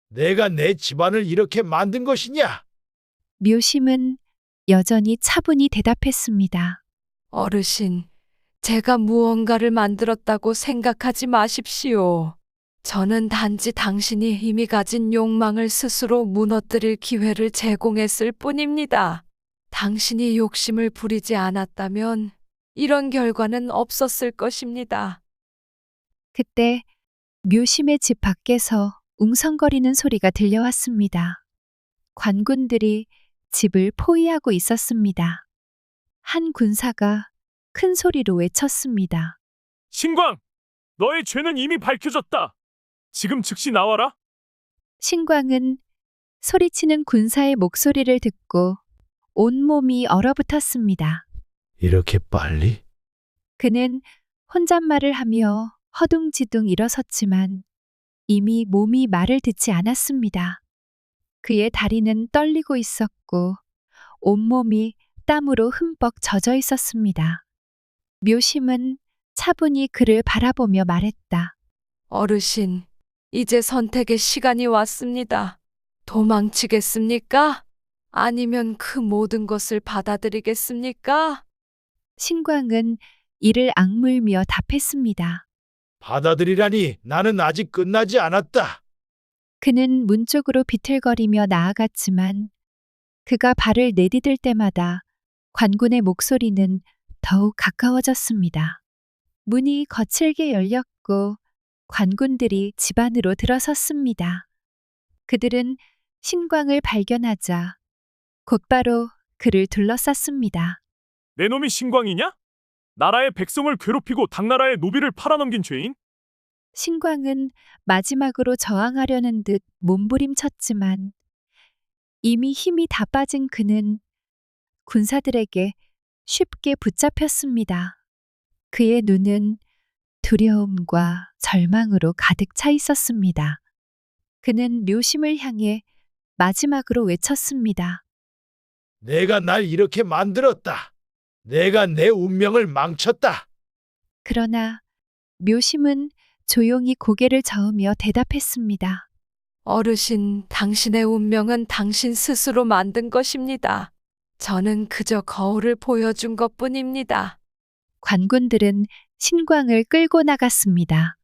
내가 내 집안을 이렇게 만든 것이냐? 묘심은 여전히 차분히 대답했습니다. 어르신, 제가 무언가를 만들었다고 생각하지 마십시오. 저는 단지 당신이 이미 가진 욕망을 스스로 무너뜨릴 기회를 제공했을 뿐입니다. 당신이 욕심을 부리지 않았다면 이런 결과는 없었을 것입니다. 그때 묘심의 집 밖에서 웅성거리는 소리가 들려왔습니다. 관군들이 집을 포위하고 있었습니다. 한 군사가 큰 소리로 외쳤습니다. 신광, 너의 죄는 이미 밝혀졌다. 지금 즉시 나와라. 신광은 소리치는 군사의 목소리를 듣고 온몸이 얼어붙었습니다. 이렇게 빨리? 그는 혼잣말을 하며 허둥지둥 일어섰지만 이미 몸이 말을 듣지 않았습니다. 그의 다리는 떨리고 있었고 온몸이 땀으로 흠뻑 젖어 있었습니다. 묘심은 차분히 그를 바라보며 말했다. 어르신, 이제 선택의 시간이 왔습니다. 도망치겠습니까? 아니면 그 모든 것을 받아들이겠습니까? 신광은 이를 악물며 답했습니다. 받아들이라니, 나는 아직 끝나지 않았다. 그는 문 쪽으로 비틀거리며 나아갔지만 그가 발을 내디딜 때마다 관군의 목소리는 더욱 가까워졌습니다. 문이 거칠게 열렸고 관군들이 집 안으로 들어섰습니다. 그들은 신광을 발견하자 곧바로 그를 둘러쌌습니다. 내 놈이 신광이냐? 나라의 백성을 괴롭히고 당나라의 노비를 팔아넘긴 죄인? 신광은 마지막으로 저항하려는 듯 몸부림쳤지만 이미 힘이 다 빠진 그는 군사들에게 쉽게 붙잡혔습니다. 그의 눈은 두려움과 절망으로 가득 차 있었습니다. 그는 묘심을 향해 마지막으로 외쳤습니다. 내가 날 이렇게 만들었다. 내가 내 운명을 망쳤다. 그러나 묘심은 조용히 고개를 저으며 대답했습니다. 어르신, 당신의 운명은 당신 스스로 만든 것입니다. 저는 그저 거울을 보여준 것뿐입니다. 관군들은 신광을 끌고 나갔습니다.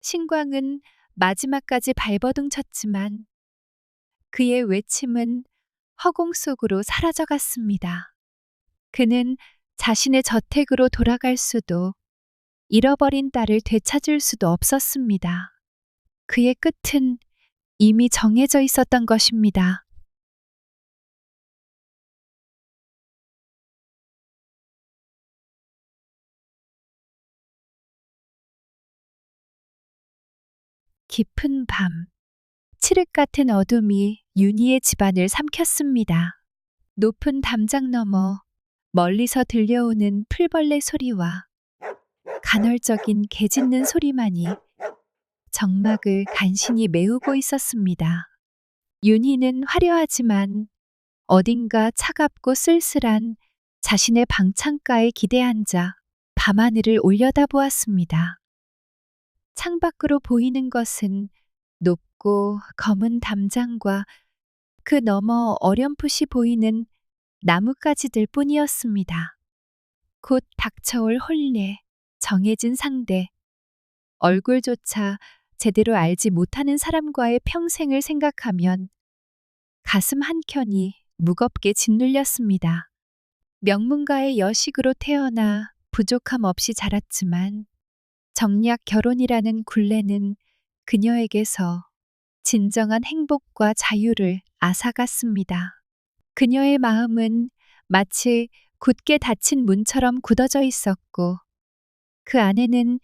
신광은 마지막까지 발버둥 쳤지만 그의 외침은 허공 속으로 사라져갔습니다. 그는 자신의 저택으로 돌아갈 수도 잃어버린 딸을 되찾을 수도 없었습니다. 그의 끝은 이미 정해져 있었던 것입니다. 깊은 밤, 칠흑 같은 어둠이 윤희의 집안을 삼켰습니다. 높은 담장 너머 멀리서 들려오는 풀벌레 소리와 간헐적인 개 짖는 소리만이 정막을 간신히 메우고 있었습니다. 윤희는 화려하지만 어딘가 차갑고 쓸쓸한 자신의 방창가에 기대 앉아 밤하늘을 올려다보았습니다. 창밖으로 보이는 것은 높고 검은 담장과 그 너머 어렴풋이 보이는 나뭇가지들 뿐이었습니다. 곧 닥쳐올 혼례, 정해진 상대, 얼굴조차 제대로 알지 못하는 사람과의 평생을 생각하면 가슴 한켠이 무겁게 짓눌렸습니다. 명문가의 여식으로 태어나 부족함 없이 자랐지만 정략 결혼이라는 굴레는 그녀에게서 진정한 행복과 자유를 앗아갔습니다. 그녀의 마음은 마치 굳게 닫힌 문처럼 굳어져 있었고 그 안에는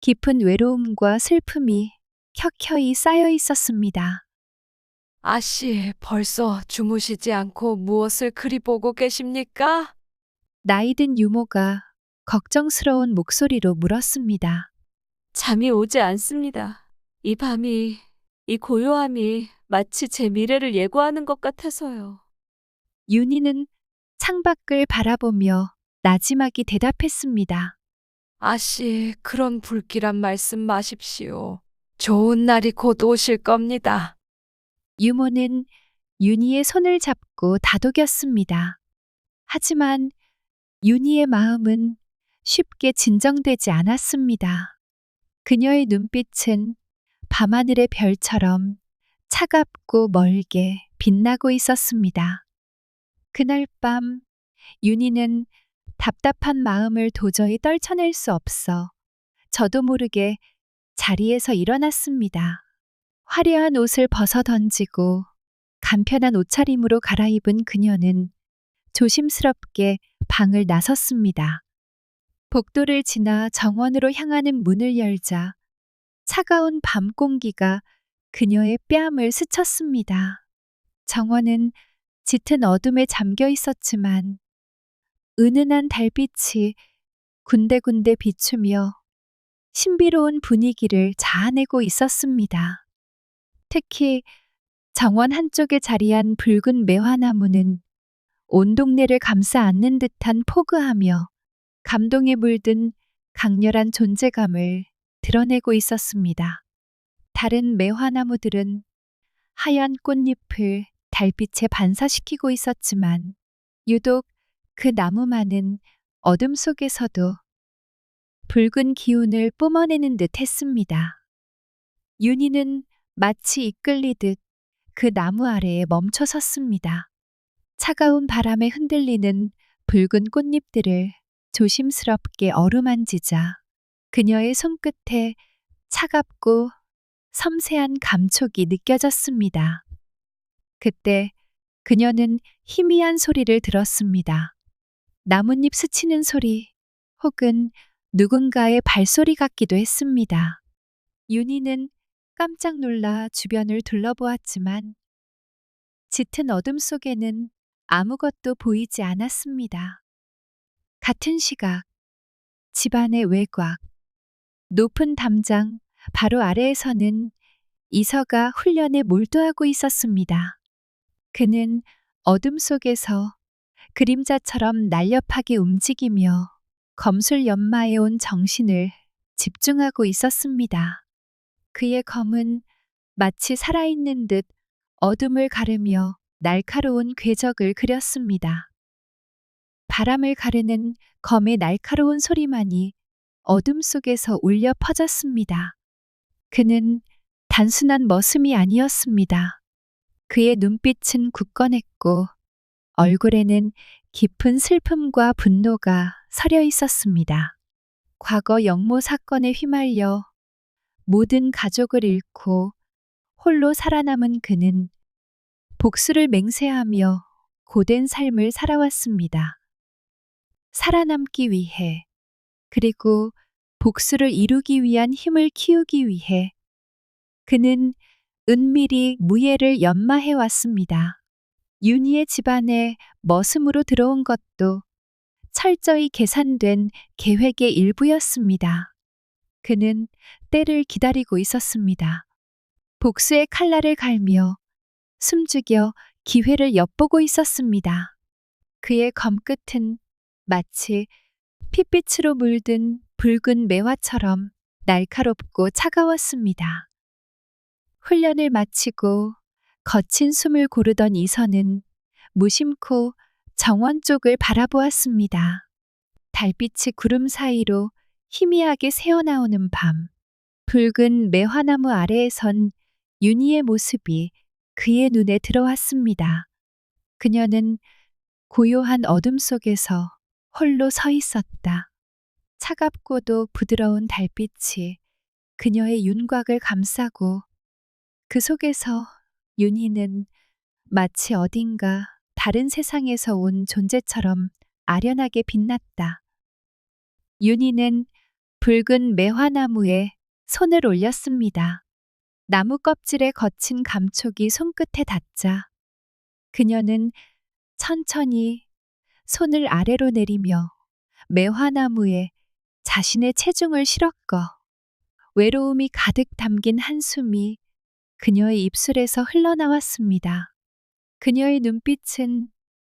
깊은 외로움과 슬픔이 켜켜이 쌓여 있었습니다. 아씨, 벌써 주무시지 않고 무엇을 그리 보고 계십니까? 나이든 유모가 걱정스러운 목소리로 물었습니다. 잠이 오지 않습니다. 이 밤이, 이 고요함이 마치 제 미래를 예고하는 것 같아서요. 윤희는 창밖을 바라보며 나지막이 대답했습니다. 아씨, 그런 불길한 말씀 마십시오. 좋은 날이 곧 오실 겁니다. 유모는 윤희의 손을 잡고 다독였습니다. 하지만 윤희의 마음은 쉽게 진정되지 않았습니다. 그녀의 눈빛은 밤하늘의 별처럼 차갑고 멀게 빛나고 있었습니다. 그날 밤 윤희는 답답한 마음을 도저히 떨쳐낼 수 없어 저도 모르게 자리에서 일어났습니다. 화려한 옷을 벗어 던지고 간편한 옷차림으로 갈아입은 그녀는 조심스럽게 방을 나섰습니다. 복도를 지나 정원으로 향하는 문을 열자 차가운 밤 공기가 그녀의 뺨을 스쳤습니다. 정원은 짙은 어둠에 잠겨 있었지만 은은한 달빛이 군데군데 비추며 신비로운 분위기를 자아내고 있었습니다. 특히 정원 한쪽에 자리한 붉은 매화나무는 온 동네를 감싸 안는 듯한 포근하며 감동에 물든 강렬한 존재감을 드러내고 있었습니다. 다른 매화나무들은 하얀 꽃잎을 달빛에 반사시키고 있었지만 유독 그 나무만은 어둠 속에서도 붉은 기운을 뿜어내는 듯 했습니다. 윤희는 마치 이끌리듯 그 나무 아래에 멈춰 섰습니다. 차가운 바람에 흔들리는 붉은 꽃잎들을 조심스럽게 어루만지자 그녀의 손끝에 차갑고 섬세한 감촉이 느껴졌습니다. 그때 그녀는 희미한 소리를 들었습니다. 나뭇잎 스치는 소리 혹은 누군가의 발소리 같기도 했습니다. 윤희는 깜짝 놀라 주변을 둘러보았지만 짙은 어둠 속에는 아무것도 보이지 않았습니다. 같은 시각, 집안의 외곽, 높은 담장 바로 아래에서는 이서가 훈련에 몰두하고 있었습니다. 그는 어둠 속에서 그림자처럼 날렵하게 움직이며 검술 연마에 온 정신을 집중하고 있었습니다. 그의 검은 마치 살아있는 듯 어둠을 가르며 날카로운 궤적을 그렸습니다. 바람을 가르는 검의 날카로운 소리만이 어둠 속에서 울려 퍼졌습니다. 그는 단순한 머슴이 아니었습니다. 그의 눈빛은 굳건했고 얼굴에는 깊은 슬픔과 분노가 서려 있었습니다. 과거 영모 사건에 휘말려 모든 가족을 잃고 홀로 살아남은 그는 복수를 맹세하며 고된 삶을 살아왔습니다. 살아남기 위해 그리고 복수를 이루기 위한 힘을 키우기 위해 그는 은밀히 무예를 연마해 왔습니다. 윤희의 집안에 머슴으로 들어온 것도 철저히 계산된 계획의 일부였습니다. 그는 때를 기다리고 있었습니다. 복수의 칼날을 갈며 숨죽여 기회를 엿보고 있었습니다. 그의 검끝은 마치 핏빛으로 물든 붉은 매화처럼 날카롭고 차가웠습니다. 훈련을 마치고 거친 숨을 고르던 이선은 무심코 정원 쪽을 바라보았습니다. 달빛이 구름 사이로 희미하게 새어나오는 밤, 붉은 매화나무 아래에 선 윤희의 모습이 그의 눈에 들어왔습니다. 그녀는 고요한 어둠 속에서 홀로 서 있었다. 차갑고도 부드러운 달빛이 그녀의 윤곽을 감싸고 그 속에서 윤희는 마치 어딘가 다른 세상에서 온 존재처럼 아련하게 빛났다. 윤희는 붉은 매화나무에 손을 올렸습니다. 나무 껍질에 거친 감촉이 손끝에 닿자 그녀는 천천히 손을 아래로 내리며 매화나무에 자신의 체중을 실었고 외로움이 가득 담긴 한숨이 그녀의 입술에서 흘러나왔습니다. 그녀의 눈빛은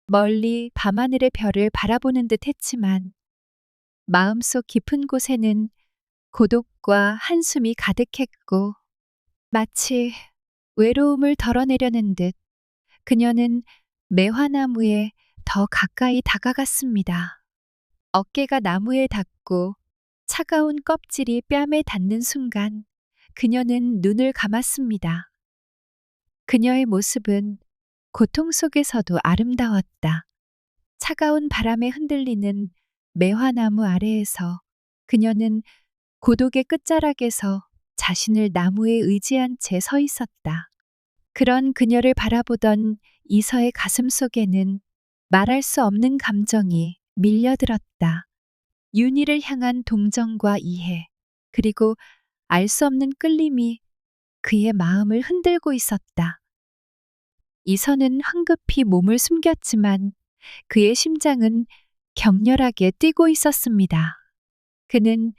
멀리 밤하늘의 별을 바라보는 듯 했지만 마음속 깊은 곳에는 고독과 한숨이 가득했고 마치 외로움을 덜어내려는 듯 그녀는 매화나무에 더 가까이 다가갔습니다. 어깨가 나무에 닿고 차가운 껍질이 뺨에 닿는 순간 그녀는 눈을 감았습니다. 그녀의 모습은 고통 속에서도 아름다웠다. 차가운 바람에 흔들리는 매화나무 아래에서 그녀는 고독의 끝자락에서 자신을 나무에 의지한 채 서 있었다. 그런 그녀를 바라보던 이서의 가슴 속에는 말할 수 없는 감정이 밀려들었다. 윤희를 향한 동정과 이해, 그리고 알 수 없는 끌림이 그의 마음을 흔들고 있었다. 이선은 황급히 몸을 숨겼지만 그의 심장은 격렬하게 뛰고 있었습니다. 그는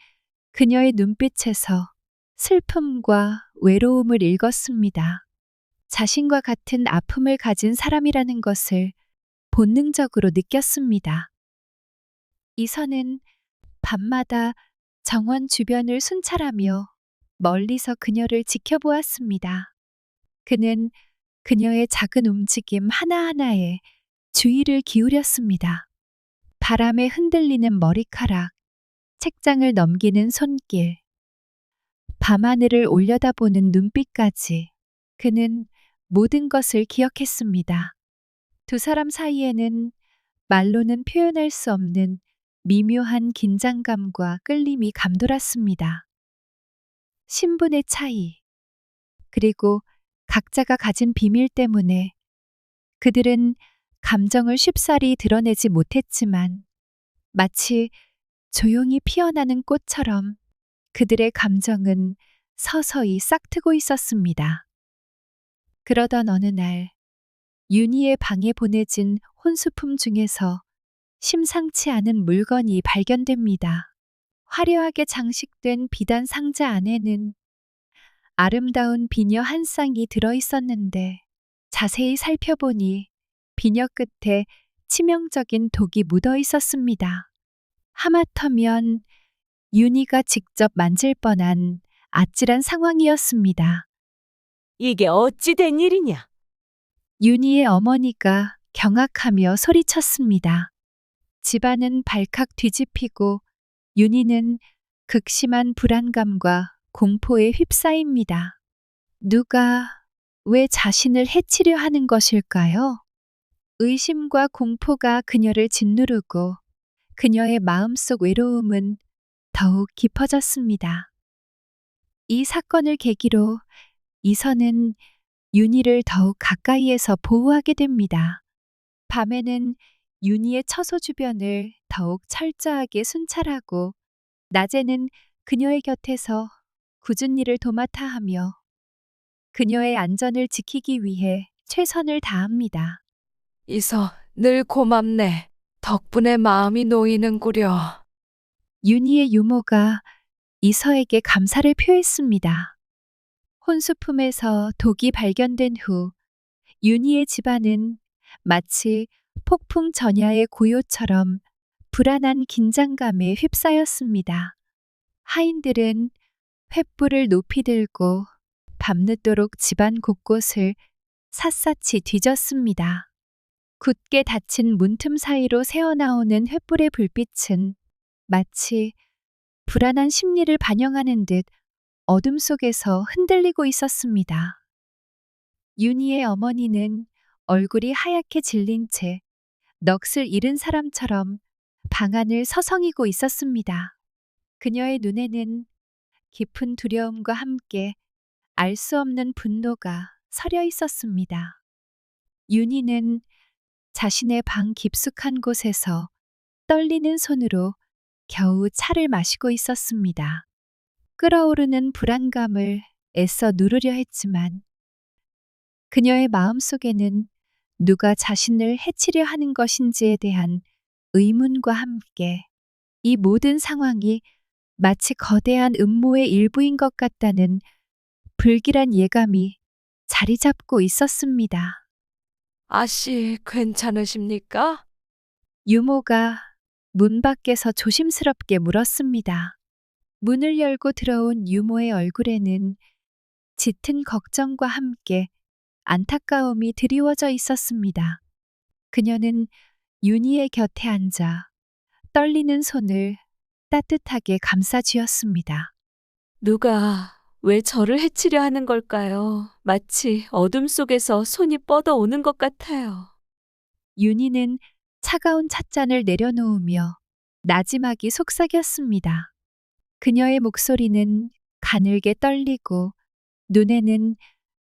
그녀의 눈빛에서 슬픔과 외로움을 읽었습니다. 자신과 같은 아픔을 가진 사람이라는 것을 본능적으로 느꼈습니다. 이선은 밤마다 정원 주변을 순찰하며 멀리서 그녀를 지켜보았습니다. 그는 그녀의 작은 움직임 하나하나에 주의를 기울였습니다. 바람에 흔들리는 머리카락, 책장을 넘기는 손길, 밤하늘을 올려다보는 눈빛까지 그는 모든 것을 기억했습니다. 두 사람 사이에는 말로는 표현할 수 없는 미묘한 긴장감과 끌림이 감돌았습니다. 신분의 차이, 그리고 각자가 가진 비밀 때문에 그들은 감정을 쉽사리 드러내지 못했지만 마치 조용히 피어나는 꽃처럼 그들의 감정은 서서히 싹트고 있었습니다. 그러던 어느 날 윤희의 방에 보내진 혼수품 중에서 심상치 않은 물건이 발견됩니다. 화려하게 장식된 비단 상자 안에는 아름다운 비녀 한 쌍이 들어있었는데 자세히 살펴보니 비녀 끝에 치명적인 독이 묻어 있었습니다. 하마터면 윤희가 직접 만질 뻔한 아찔한 상황이었습니다. 이게 어찌 된 일이냐? 윤희의 어머니가 경악하며 소리쳤습니다. 집안은 발칵 뒤집히고 윤희는 극심한 불안감과 공포에 휩싸입니다. 누가 왜 자신을 해치려 하는 것일까요? 의심과 공포가 그녀를 짓누르고 그녀의 마음속 외로움은 더욱 깊어졌습니다. 이 사건을 계기로 이선은 윤희를 더욱 가까이에서 보호하게 됩니다. 밤에는 윤희의 처소 주변을 더욱 철저하게 순찰하고 낮에는 그녀의 곁에서 굳은 일을 도맡아 하며 그녀의 안전을 지키기 위해 최선을 다합니다. 이서 늘 고맙네. 덕분에 마음이 놓이는구려. 윤희의 유모가 이서에게 감사를 표했습니다. 혼수품에서 독이 발견된 후 윤희의 집안은 마치 폭풍 전야의 고요처럼 불안한 긴장감에 휩싸였습니다. 하인들은 횃불을 높이 들고 밤늦도록 집안 곳곳을 샅샅이 뒤졌습니다. 굳게 닫힌 문틈 사이로 새어나오는 횃불의 불빛은 마치 불안한 심리를 반영하는 듯 어둠 속에서 흔들리고 있었습니다. 윤희의 어머니는 얼굴이 하얗게 질린 채 넋을 잃은 사람처럼 방 안을 서성이고 있었습니다. 그녀의 눈에는 깊은 두려움과 함께 알 수 없는 분노가 서려 있었습니다. 윤희는 자신의 방 깊숙한 곳에서 떨리는 손으로 겨우 차를 마시고 있었습니다. 끓어오르는 불안감을 애써 누르려 했지만 그녀의 마음속에는 누가 자신을 해치려 하는 것인지에 대한 의문과 함께 이 모든 상황이 마치 거대한 음모의 일부인 것 같다는 불길한 예감이 자리 잡고 있었습니다. 아씨, 괜찮으십니까? 유모가 문 밖에서 조심스럽게 물었습니다. 문을 열고 들어온 유모의 얼굴에는 짙은 걱정과 함께 안타까움이 드리워져 있었습니다. 그녀는 윤희의 곁에 앉아 떨리는 손을 따뜻하게 감싸 쥐었습니다. 누가 왜 저를 해치려 하는 걸까요? 마치 어둠 속에서 손이 뻗어오는 것 같아요. 윤희는 차가운 찻잔을 내려놓으며 나지막이 속삭였습니다. 그녀의 목소리는 가늘게 떨리고 눈에는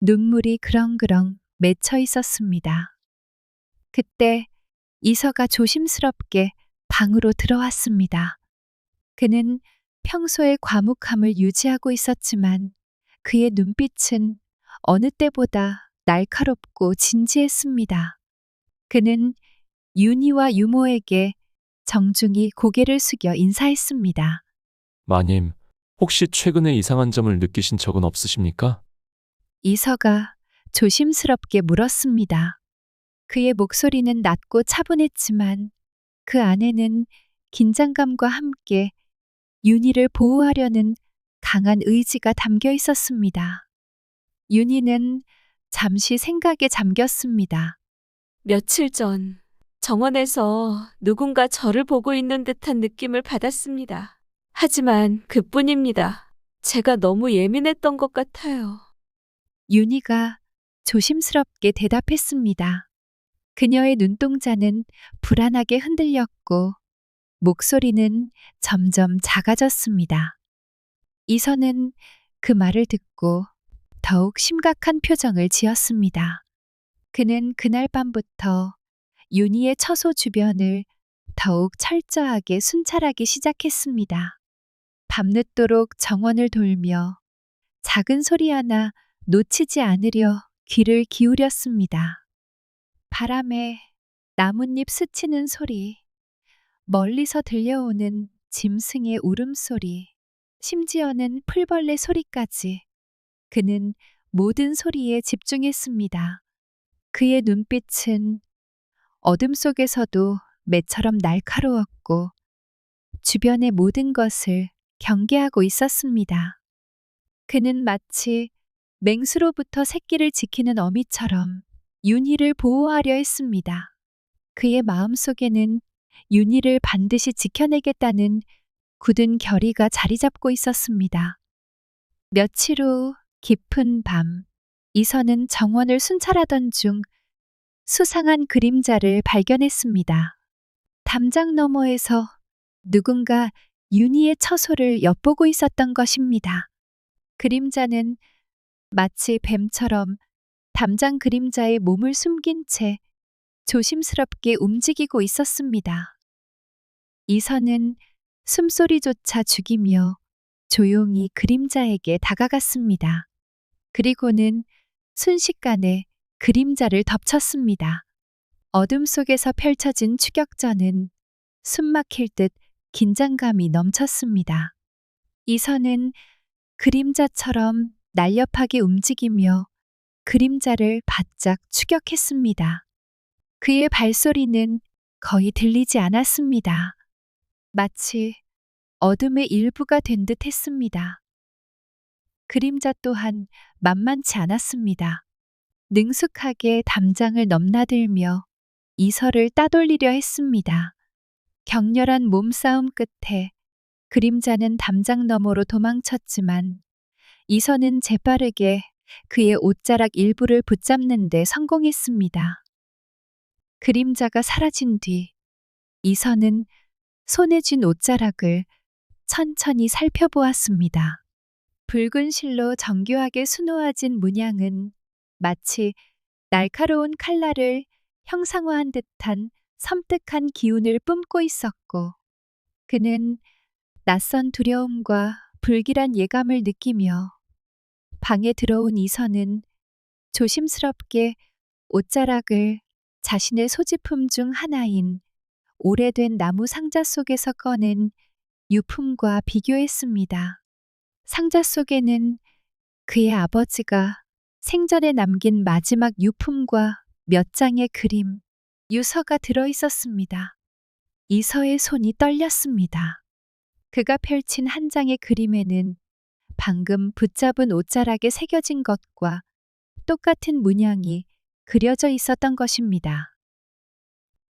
눈물이 그렁그렁 맺혀 있었습니다. 그때 이서가 조심스럽게 방으로 들어왔습니다. 그는 평소의 과묵함을 유지하고 있었지만 그의 눈빛은 어느 때보다 날카롭고 진지했습니다. 그는 윤희와 유모에게 정중히 고개를 숙여 인사했습니다. 마님, 혹시 최근에 이상한 점을 느끼신 적은 없으십니까? 이서가 조심스럽게 물었습니다. 그의 목소리는 낮고 차분했지만 그 안에는 긴장감과 함께 윤희를 보호하려는 강한 의지가 담겨 있었습니다. 윤희는 잠시 생각에 잠겼습니다. 며칠 전 정원에서 누군가 저를 보고 있는 듯한 느낌을 받았습니다. 하지만 그뿐입니다. 제가 너무 예민했던 것 같아요. 윤희가 조심스럽게 대답했습니다. 그녀의 눈동자는 불안하게 흔들렸고 목소리는 점점 작아졌습니다. 이서는 그 말을 듣고 더욱 심각한 표정을 지었습니다. 그는 그날 밤부터 윤희의 처소 주변을 더욱 철저하게 순찰하기 시작했습니다. 밤늦도록 정원을 돌며 작은 소리 하나 놓치지 않으려 귀를 기울였습니다. 바람에 나뭇잎 스치는 소리, 멀리서 들려오는 짐승의 울음소리, 심지어는 풀벌레 소리까지 그는 모든 소리에 집중했습니다. 그의 눈빛은 어둠 속에서도 매처럼 날카로웠고 주변의 모든 것을 경계하고 있었습니다. 그는 마치 맹수로부터 새끼를 지키는 어미처럼 윤희를 보호하려 했습니다. 그의 마음속에는 윤희를 반드시 지켜내겠다는 굳은 결의가 자리 잡고 있었습니다. 며칠 후 깊은 밤, 이서는 정원을 순찰하던 중 수상한 그림자를 발견했습니다. 담장 너머에서 누군가 윤희의 처소를 엿보고 있었던 것입니다. 그림자는 마치 뱀처럼 담장 그림자의 몸을 숨긴 채 조심스럽게 움직이고 있었습니다. 이서는 숨소리조차 죽이며 조용히 그림자에게 다가갔습니다. 그리고는 순식간에 그림자를 덮쳤습니다. 어둠 속에서 펼쳐진 추격전은 숨막힐 듯 긴장감이 넘쳤습니다. 이서는 그림자처럼 날렵하게 움직이며 그림자를 바짝 추격했습니다. 그의 발소리는 거의 들리지 않았습니다. 마치 어둠의 일부가 된 듯 했습니다. 그림자 또한 만만치 않았습니다. 능숙하게 담장을 넘나들며 이서를 따돌리려 했습니다. 격렬한 몸싸움 끝에 그림자는 담장 너머로 도망쳤지만 이서는 재빠르게 그의 옷자락 일부를 붙잡는 데 성공했습니다. 그림자가 사라진 뒤 이서는 손에 쥔 옷자락을 천천히 살펴보았습니다. 붉은 실로 정교하게 수놓아진 문양은 마치 날카로운 칼날을 형상화한 듯한 섬뜩한 기운을 뿜고 있었고, 그는 낯선 두려움과 불길한 예감을 느끼며 방에 들어온 이서는 조심스럽게 옷자락을 자신의 소지품 중 하나인 오래된 나무 상자 속에서 꺼낸 유품과 비교했습니다. 상자 속에는 그의 아버지가 생전에 남긴 마지막 유품과 몇 장의 그림, 유서가 들어 있었습니다. 이서의 손이 떨렸습니다. 그가 펼친 한 장의 그림에는 방금 붙잡은 옷자락에 새겨진 것과 똑같은 문양이 그려져 있었던 것입니다.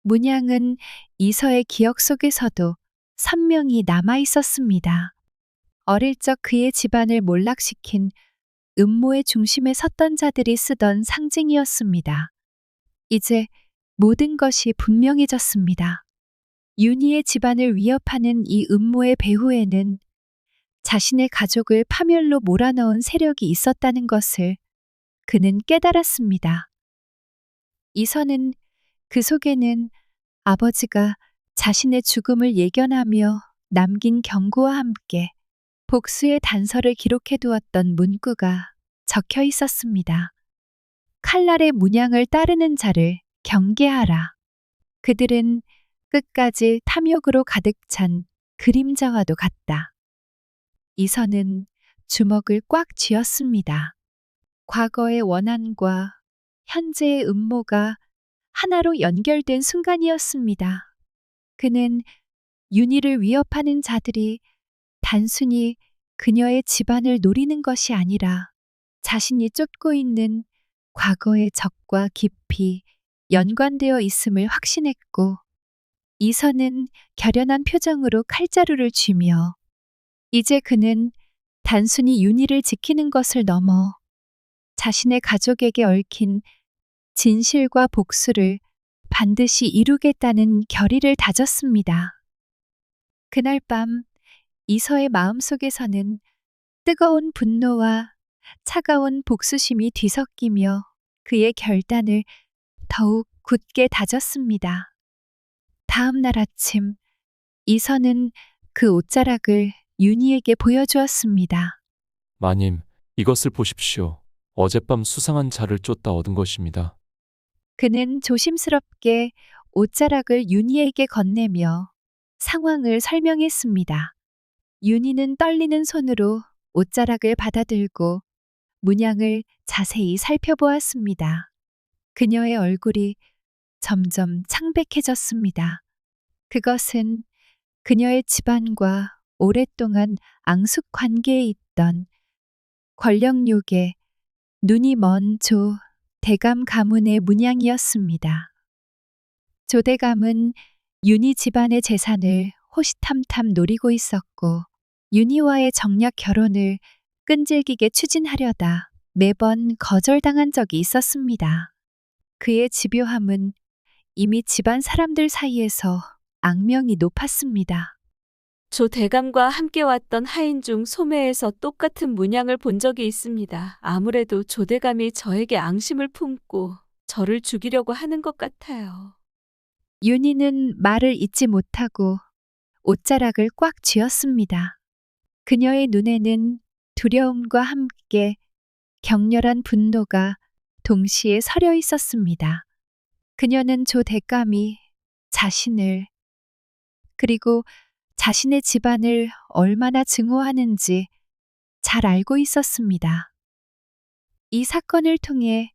문양은 이서의 기억 속에서도 선명히 남아 있었습니다. 어릴 적 그의 집안을 몰락시킨 음모의 중심에 섰던 자들이 쓰던 상징이었습니다. 이제 모든 것이 분명해졌습니다. 윤희의 집안을 위협하는 이 음모의 배후에는 자신의 가족을 파멸로 몰아넣은 세력이 있었다는 것을 그는 깨달았습니다. 이서는 그 속에는 아버지가 자신의 죽음을 예견하며 남긴 경고와 함께 복수의 단서를 기록해 두었던 문구가 적혀 있었습니다. 칼날의 문양을 따르는 자를 경계하라. 그들은 끝까지 탐욕으로 가득 찬 그림자와도 같다. 이서는 주먹을 꽉 쥐었습니다. 과거의 원한과 현재의 음모가 하나로 연결된 순간이었습니다. 그는 윤희를 위협하는 자들이 단순히 그녀의 집안을 노리는 것이 아니라 자신이 쫓고 있는 과거의 적과 깊이 연관되어 있음을 확신했고, 이서는 결연한 표정으로 칼자루를 쥐며 이제 그는 단순히 윤희를 지키는 것을 넘어 자신의 가족에게 얽힌 진실과 복수를 반드시 이루겠다는 결의를 다졌습니다. 그날 밤 이서의 마음속에서는 뜨거운 분노와 차가운 복수심이 뒤섞이며 그의 결단을 더욱 굳게 다졌습니다. 다음 날 아침 이서는 그 옷자락을 윤희에게 보여주었습니다. 마님, 이것을 보십시오. 어젯밤 수상한 자를 쫓다 얻은 것입니다. 그는 조심스럽게 옷자락을 윤희에게 건네며 상황을 설명했습니다. 윤희는 떨리는 손으로 옷자락을 받아들고 문양을 자세히 살펴보았습니다. 그녀의 얼굴이 점점 창백해졌습니다. 그것은 그녀의 집안과 오랫동안 앙숙 관계에 있던 권력욕에 눈이 먼 조 대감 가문의 문양이었습니다. 조 대감은 윤희 집안의 재산을 호시탐탐 노리고 있었고, 윤희와의 정략 결혼을 끈질기게 추진하려다 매번 거절당한 적이 있었습니다. 그의 집요함은 이미 집안 사람들 사이에서 악명이 높았습니다. 조 대감과 함께 왔던 하인 중 소매에서 똑같은 문양을 본 적이 있습니다. 아무래도 조 대감이 저에게 앙심을 품고 저를 죽이려고 하는 것 같아요. 윤희는 말을 잇지 못하고 옷자락을 꽉 쥐었습니다. 그녀의 눈에는 두려움과 함께 격렬한 분노가 동시에 서려 있었습니다. 그녀는 조 대감이 자신을, 그리고 자신의 집안을 얼마나 증오하는지 잘 알고 있었습니다. 이 사건을 통해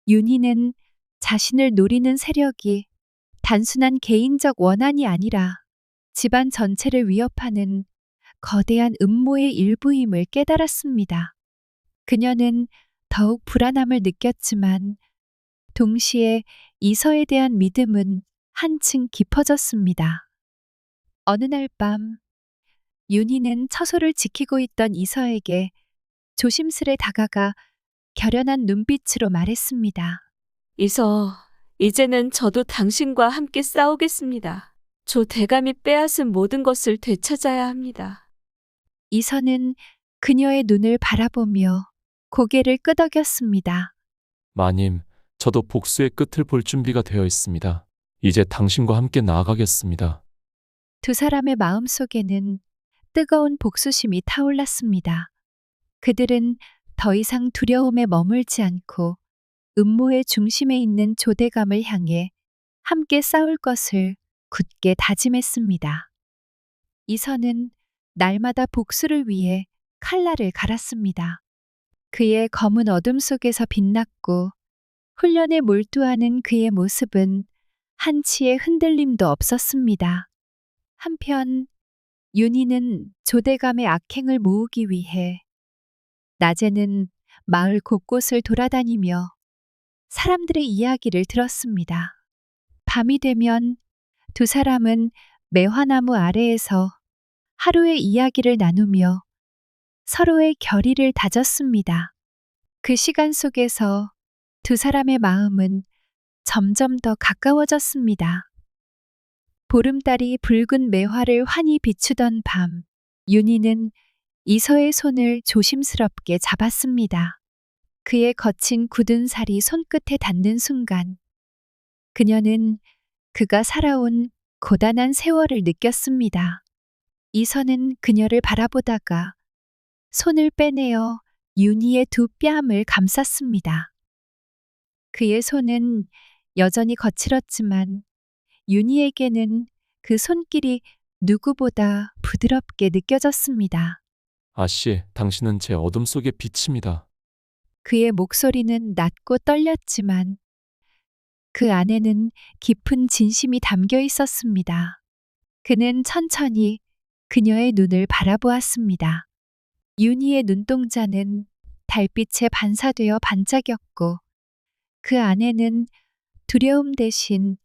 윤희는 자신을 노리는 세력이 단순한 개인적 원한이 아니라 집안 전체를 위협하는 거대한 음모의 일부임을 깨달았습니다. 그녀는 더욱 불안함을 느꼈지만 동시에 이서에 대한 믿음은 한층 깊어졌습니다. 어느 날 밤, 윤희는 처소를 지키고 있던 이서에게 조심스레 다가가 결연한 눈빛으로 말했습니다. 이서, 이제는 저도 당신과 함께 싸우겠습니다. 조 대감이 빼앗은 모든 것을 되찾아야 합니다. 이서는 그녀의 눈을 바라보며 고개를 끄덕였습니다. 마님, 저도 복수의 끝을 볼 준비가 되어 있습니다. 이제 당신과 함께 나아가겠습니다. 두 사람의 마음속에는 뜨거운 복수심이 타올랐습니다. 그들은 더 이상 두려움에 머물지 않고 음모의 중심에 있는 조대감을 향해 함께 싸울 것을 굳게 다짐했습니다. 이서는 날마다 복수를 위해 칼날을 갈았습니다. 그의 검은 어둠 속에서 빛났고 훈련에 몰두하는 그의 모습은 한치의 흔들림도 없었습니다. 한편 윤희는 조대감의 악행을 모으기 위해 낮에는 마을 곳곳을 돌아다니며 사람들의 이야기를 들었습니다. 밤이 되면 두 사람은 매화나무 아래에서 하루의 이야기를 나누며 서로의 결의를 다졌습니다. 그 시간 속에서 두 사람의 마음은 점점 더 가까워졌습니다. 보름달이 붉은 매화를 환히 비추던 밤, 윤희는 이서의 손을 조심스럽게 잡았습니다. 그의 거친 굳은 살이 손끝에 닿는 순간, 그녀는 그가 살아온 고단한 세월을 느꼈습니다. 이서는 그녀를 바라보다가 손을 빼내어 윤희의 두 뺨을 감쌌습니다. 그의 손은 여전히 거칠었지만 윤희에게는 그 손길이 누구보다 부드럽게 느껴졌습니다. 아씨, 당신은 제 어둠 속의 빛입니다. 그의 목소리는 낮고 떨렸지만 그 안에는 깊은 진심이 담겨 있었습니다. 그는 천천히 그녀의 눈을 바라보았습니다. 윤희의 눈동자는 달빛에 반사되어 반짝였고 그 안에는 두려움 대신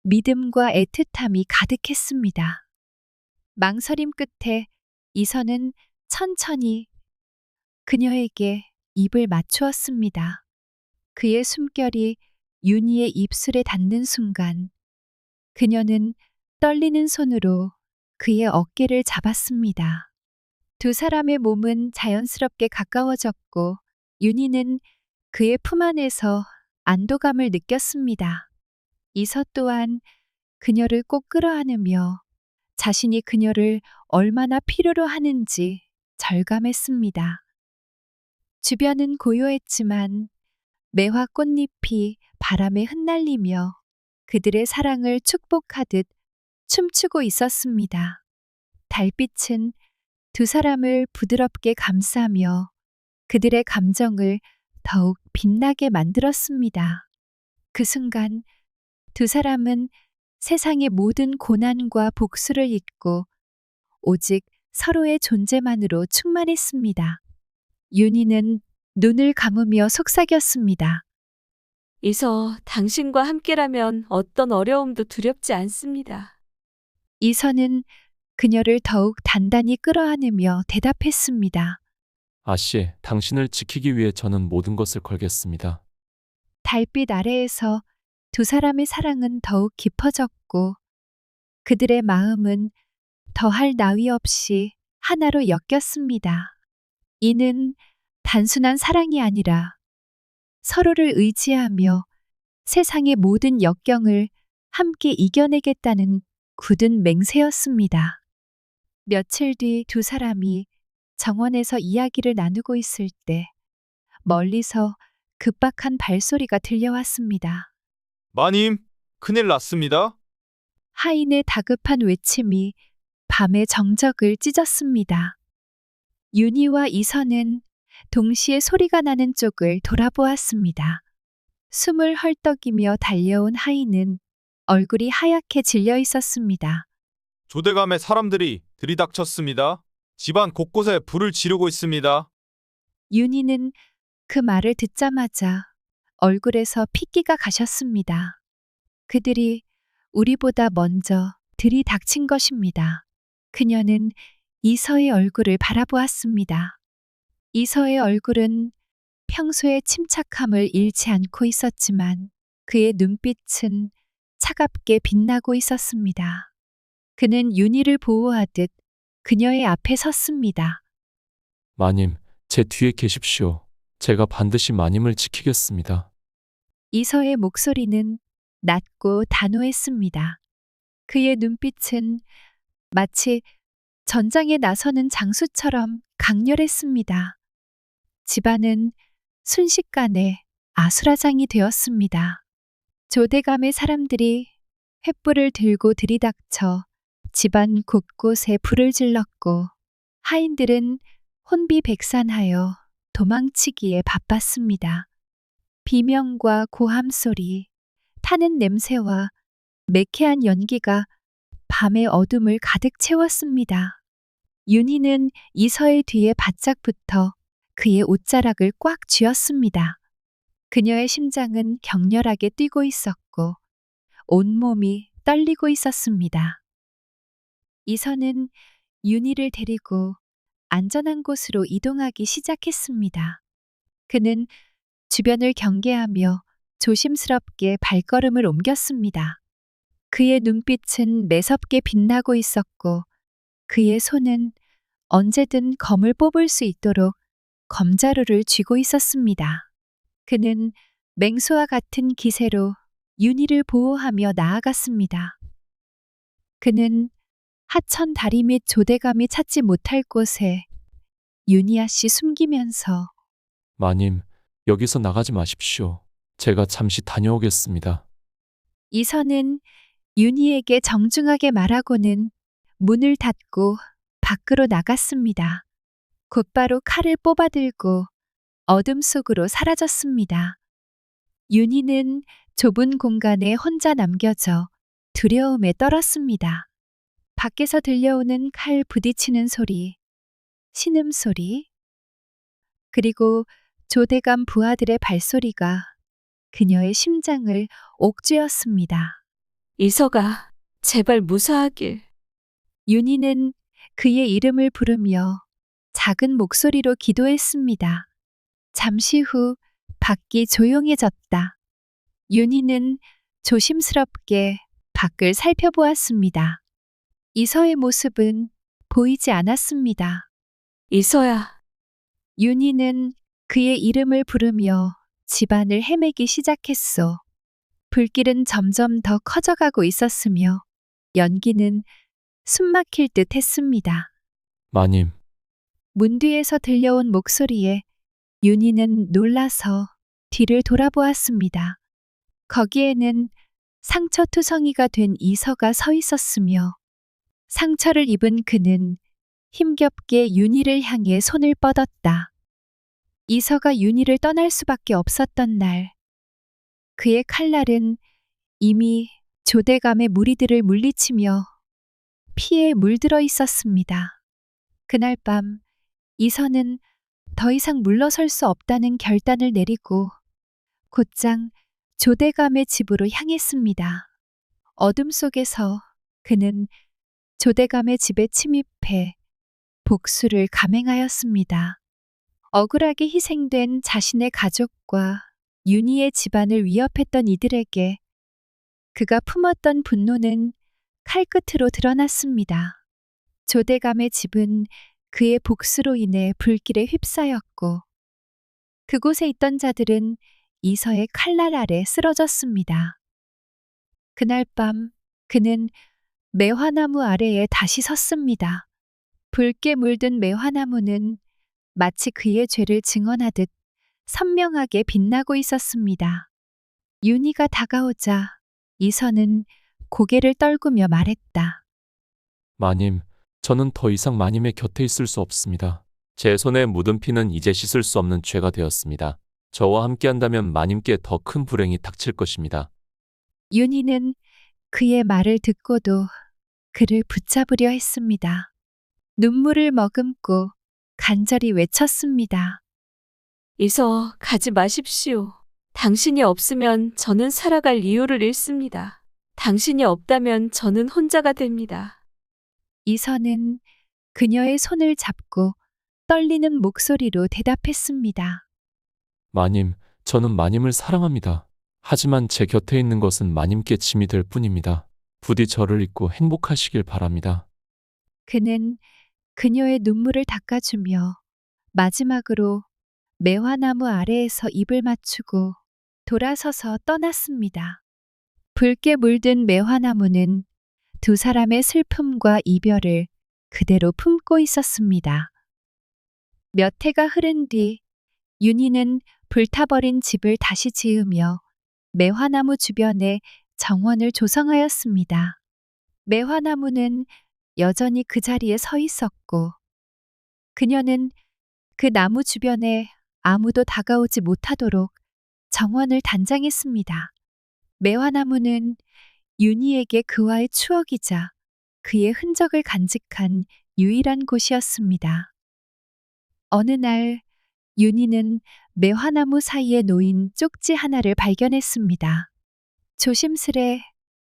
믿음과 애틋함이 가득했습니다. 망설임 끝에 이서는 천천히 그녀에게 입을 맞추었습니다. 그의 숨결이 윤희의 입술에 닿는 순간 그녀는 떨리는 손으로 그의 어깨를 잡았습니다. 두 사람의 몸은 자연스럽게 가까워졌고 윤희는 그의 품 안에서 안도감을 느꼈습니다. 이서 또한 그녀를 꼭 끌어안으며 자신이 그녀를 얼마나 필요로 하는지 절감했습니다. 주변은 고요했지만 매화 꽃잎이 바람에 흩날리며 그들의 사랑을 축복하듯 춤추고 있었습니다. 달빛은 두 사람을 부드럽게 감싸며 그들의 감정을 더욱 빛나게 만들었습니다. 그 순간 두 사람은 세상의 모든 고난과 복수를 잊고 오직 서로의 존재만으로 충만했습니다. 윤희는 눈을 감으며 속삭였습니다. 이서, 당신과 함께라면 어떤 어려움도 두렵지 않습니다. 이서는 그녀를 더욱 단단히 끌어안으며 대답했습니다. 아씨, 당신을 지키기 위해 저는 모든 것을 걸겠습니다. 달빛 아래에서 두 사람의 사랑은 더욱 깊어졌고 그들의 마음은 더할 나위 없이 하나로 엮였습니다. 이는 단순한 사랑이 아니라 서로를 의지하며 세상의 모든 역경을 함께 이겨내겠다는 굳은 맹세였습니다. 며칠 뒤 두 사람이 정원에서 이야기를 나누고 있을 때 멀리서 급박한 발소리가 들려왔습니다. 마님, 큰일 났습니다. 하인의 다급한 외침이 밤의 정적을 찢었습니다. 윤희와 이서는 동시에 소리가 나는 쪽을 돌아보았습니다. 숨을 헐떡이며 달려온 하인은 얼굴이 하얗게 질려 있었습니다. 조대감의 사람들이 들이닥쳤습니다. 집안 곳곳에 불을 지르고 있습니다. 윤희는 그 말을 듣자마자 얼굴에서 핏기가 가셨습니다. 그들이 우리보다 먼저 들이닥친 것입니다. 그녀는 이서의 얼굴을 바라보았습니다. 이서의 얼굴은 평소의 침착함을 잃지 않고 있었지만 그의 눈빛은 차갑게 빛나고 있었습니다. 그는 윤희를 보호하듯 그녀의 앞에 섰습니다. 마님, 제 뒤에 계십시오. 제가 반드시 마님을 지키겠습니다. 이서의 목소리는 낮고 단호했습니다. 그의 눈빛은 마치 전장에 나서는 장수처럼 강렬했습니다. 집안은 순식간에 아수라장이 되었습니다. 조대감의 사람들이 횃불을 들고 들이닥쳐 집안 곳곳에 불을 질렀고 하인들은 혼비백산하여 도망치기에 바빴습니다. 비명과 고함 소리, 타는 냄새와 매캐한 연기가 밤의 어둠을 가득 채웠습니다. 윤희는 이서의 뒤에 바짝 붙어 그의 옷자락을 꽉 쥐었습니다. 그녀의 심장은 격렬하게 뛰고 있었고 온몸이 떨리고 있었습니다. 이서는 윤희를 데리고 안전한 곳으로 이동하기 시작했습니다. 그는 주변을 경계하며 조심스럽게 발걸음을 옮겼습니다. 그의 눈빛은 매섭게 빛나고 있었고 그의 손은 언제든 검을 뽑을 수 있도록 검자루를 쥐고 있었습니다. 그는 맹수와 같은 기세로 윤희를 보호하며 나아갔습니다. 그는 하천 다리 및 조대감이 찾지 못할 곳에 윤희아 씨 숨기면서 마님, 여기서 나가지 마십시오. 제가 잠시 다녀오겠습니다. 이서는 윤희에게 정중하게 말하고는 문을 닫고 밖으로 나갔습니다. 곧바로 칼을 뽑아들고 어둠 속으로 사라졌습니다. 윤희는 좁은 공간에 혼자 남겨져 두려움에 떨었습니다. 밖에서 들려오는 칼 부딪히는 소리, 신음소리, 그리고 조대감 부하들의 발소리가 그녀의 심장을 옥죄었습니다. 이서가 제발 무사하길. 윤희는 그의 이름을 부르며 작은 목소리로 기도했습니다. 잠시 후 밖이 조용해졌다. 윤희는 조심스럽게 밖을 살펴보았습니다. 이서의 모습은 보이지 않았습니다. 이서야. 윤희는 그의 이름을 부르며 집안을 헤매기 시작했소. 불길은 점점 더 커져가고 있었으며 연기는 숨막힐 듯 했습니다. 마님, 문 뒤에서 들려온 목소리에 윤희는 놀라서 뒤를 돌아보았습니다. 거기에는 상처투성이가 된 이서가 서 있었으며 상처를 입은 그는 힘겹게 윤희를 향해 손을 뻗었다. 이서가 윤희를 떠날 수밖에 없었던 날, 그의 칼날은 이미 조대감의 무리들을 물리치며 피에 물들어 있었습니다. 그날 밤 이서는 더 이상 물러설 수 없다는 결단을 내리고 곧장 조대감의 집으로 향했습니다. 어둠 속에서 그는 조대감의 집에 침입해 복수를 감행하였습니다. 억울하게 희생된 자신의 가족과 윤희의 집안을 위협했던 이들에게 그가 품었던 분노는 칼끝으로 드러났습니다. 조대감의 집은 그의 복수로 인해 불길에 휩싸였고 그곳에 있던 자들은 이서의 칼날 아래 쓰러졌습니다. 그날 밤 그는 매화나무 아래에 다시 섰습니다. 붉게 물든 매화나무는 마치 그의 죄를 증언하듯 선명하게 빛나고 있었습니다. 윤희가 다가오자 이서는 고개를 떨구며 말했다. 마님, 저는 더 이상 마님의 곁에 있을 수 없습니다. 제 손에 묻은 피는 이제 씻을 수 없는 죄가 되었습니다. 저와 함께한다면 마님께 더 큰 불행이 닥칠 것입니다. 윤희는 그의 말을 듣고도 그를 붙잡으려 했습니다. 눈물을 머금고 간절히 외쳤습니다. 이서 가지 마십시오. 당신이 없으면 저는 살아갈 이유를 잃습니다. 당신이 없다면 저는 혼자가 됩니다. 이선은 그녀의 손을 잡고 떨리는 목소리로 대답했습니다. 마님, 저는 마님을 사랑합니다. 하지만 제 곁에 있는 것은 마님께 짐이 될 뿐입니다. 부디 저를 잊고 행복하시길 바랍니다. 그는 그녀의 눈물을 닦아주며 마지막으로 매화나무 아래에서 입을 맞추고 돌아서서 떠났습니다. 붉게 물든 매화나무는 두 사람의 슬픔과 이별을 그대로 품고 있었습니다. 몇 해가 흐른 뒤 윤희는 불타버린 집을 다시 지으며 매화나무 주변에 정원을 조성하였습니다. 매화나무는 여전히 그 자리에 서 있었고 그녀는 그 나무 주변에 아무도 다가오지 못하도록 정원을 단장했습니다. 매화나무는 윤희에게 그와의 추억이자 그의 흔적을 간직한 유일한 곳이었습니다. 어느 날 윤희는 매화나무 사이에 놓인 쪽지 하나를 발견했습니다. 조심스레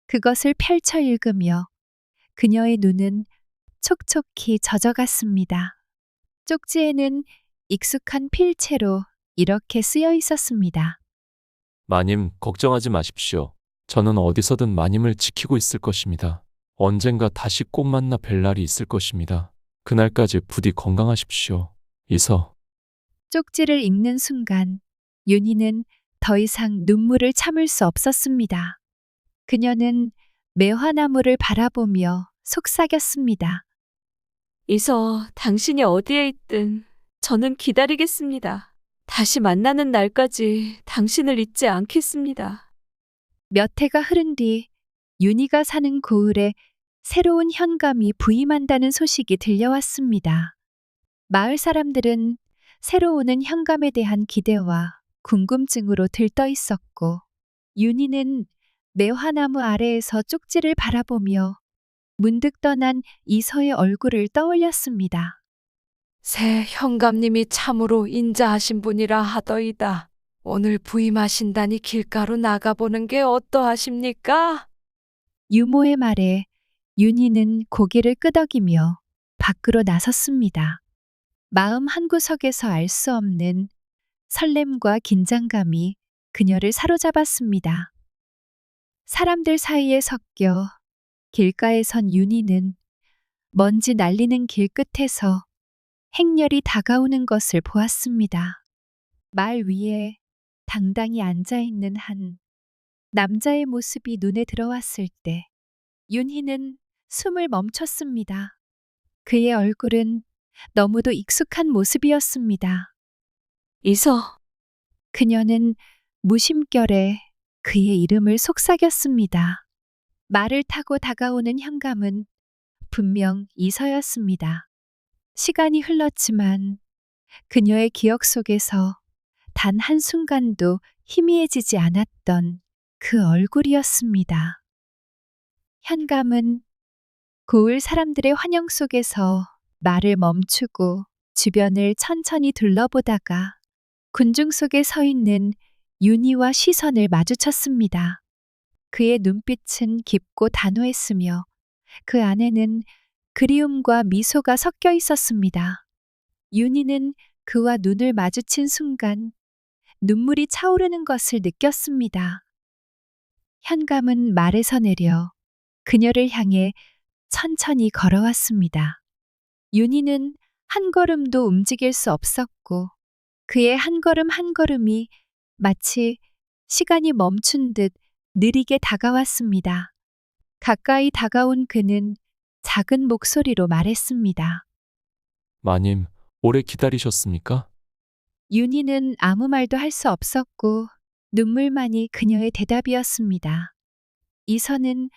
그것을 펼쳐 읽으며 그녀의 눈은 촉촉히 젖어갔습니다. 쪽지에는 익숙한 필체로 이렇게 쓰여 있었습니다. 마님, 걱정하지 마십시오. 저는 어디서든 마님을 지키고 있을 것입니다. 언젠가 다시 꼭 만나 뵐 날이 있을 것입니다. 그날까지 부디 건강하십시오. 이서. 쪽지를 읽는 순간 윤희는 더 이상 눈물을 참을 수 없었습니다. 그녀는 매화나무를 바라보며 속삭였습니다. 이서 당신이 어디에 있든 저는 기다리겠습니다. 다시 만나는 날까지 당신을 잊지 않겠습니다. 몇 해가 흐른 뒤 윤희가 사는 고을에 새로운 현감이 부임한다는 소식이 들려왔습니다. 마을 사람들은 새로 오는 현감에 대한 기대와 궁금증으로 들떠 있었고 윤희는 매화나무 아래에서 쪽지를 바라보며 문득 떠난 이서의 얼굴을 떠올렸습니다. 새 현감님이 참으로 인자하신 분이라 하더이다. 오늘 부임하신다니 길가로 나가보는 게 어떠하십니까? 유모의 말에 윤희는 고개를 끄덕이며 밖으로 나섰습니다. 마음 한구석에서 알 수 없는 설렘과 긴장감이 그녀를 사로잡았습니다. 사람들 사이에 섞여 길가에 선 윤희는 먼지 날리는 길 끝에서 행렬이 다가오는 것을 보았습니다. 말 위에 당당히 앉아있는 한 남자의 모습이 눈에 들어왔을 때 윤희는 숨을 멈췄습니다. 그의 얼굴은 너무도 익숙한 모습이었습니다. 이서, 그녀는 무심결에 그의 이름을 속삭였습니다. 말을 타고 다가오는 현감은 분명 이서였습니다. 시간이 흘렀지만 그녀의 기억 속에서 단 한순간도 희미해지지 않았던 그 얼굴이었습니다. 현감은 고을 사람들의 환영 속에서 말을 멈추고 주변을 천천히 둘러보다가 군중 속에 서 있는 윤희와 시선을 마주쳤습니다. 그의 눈빛은 깊고 단호했으며 그 안에는 그리움과 미소가 섞여 있었습니다. 윤희는 그와 눈을 마주친 순간 눈물이 차오르는 것을 느꼈습니다. 현감은 말에서 내려 그녀를 향해 천천히 걸어왔습니다. 윤희는 한 걸음도 움직일 수 없었고 그의 한 걸음 한 걸음이 마치 시간이 멈춘 듯 느리게 다가왔습니다. 가까이 다가온 그는 작은 목소리로 말했습니다. 마님, 오래 기다리셨습니까? 윤희는 아무 말도 할 수 없었고 눈물만이 그녀의 대답이었습니다. 이선은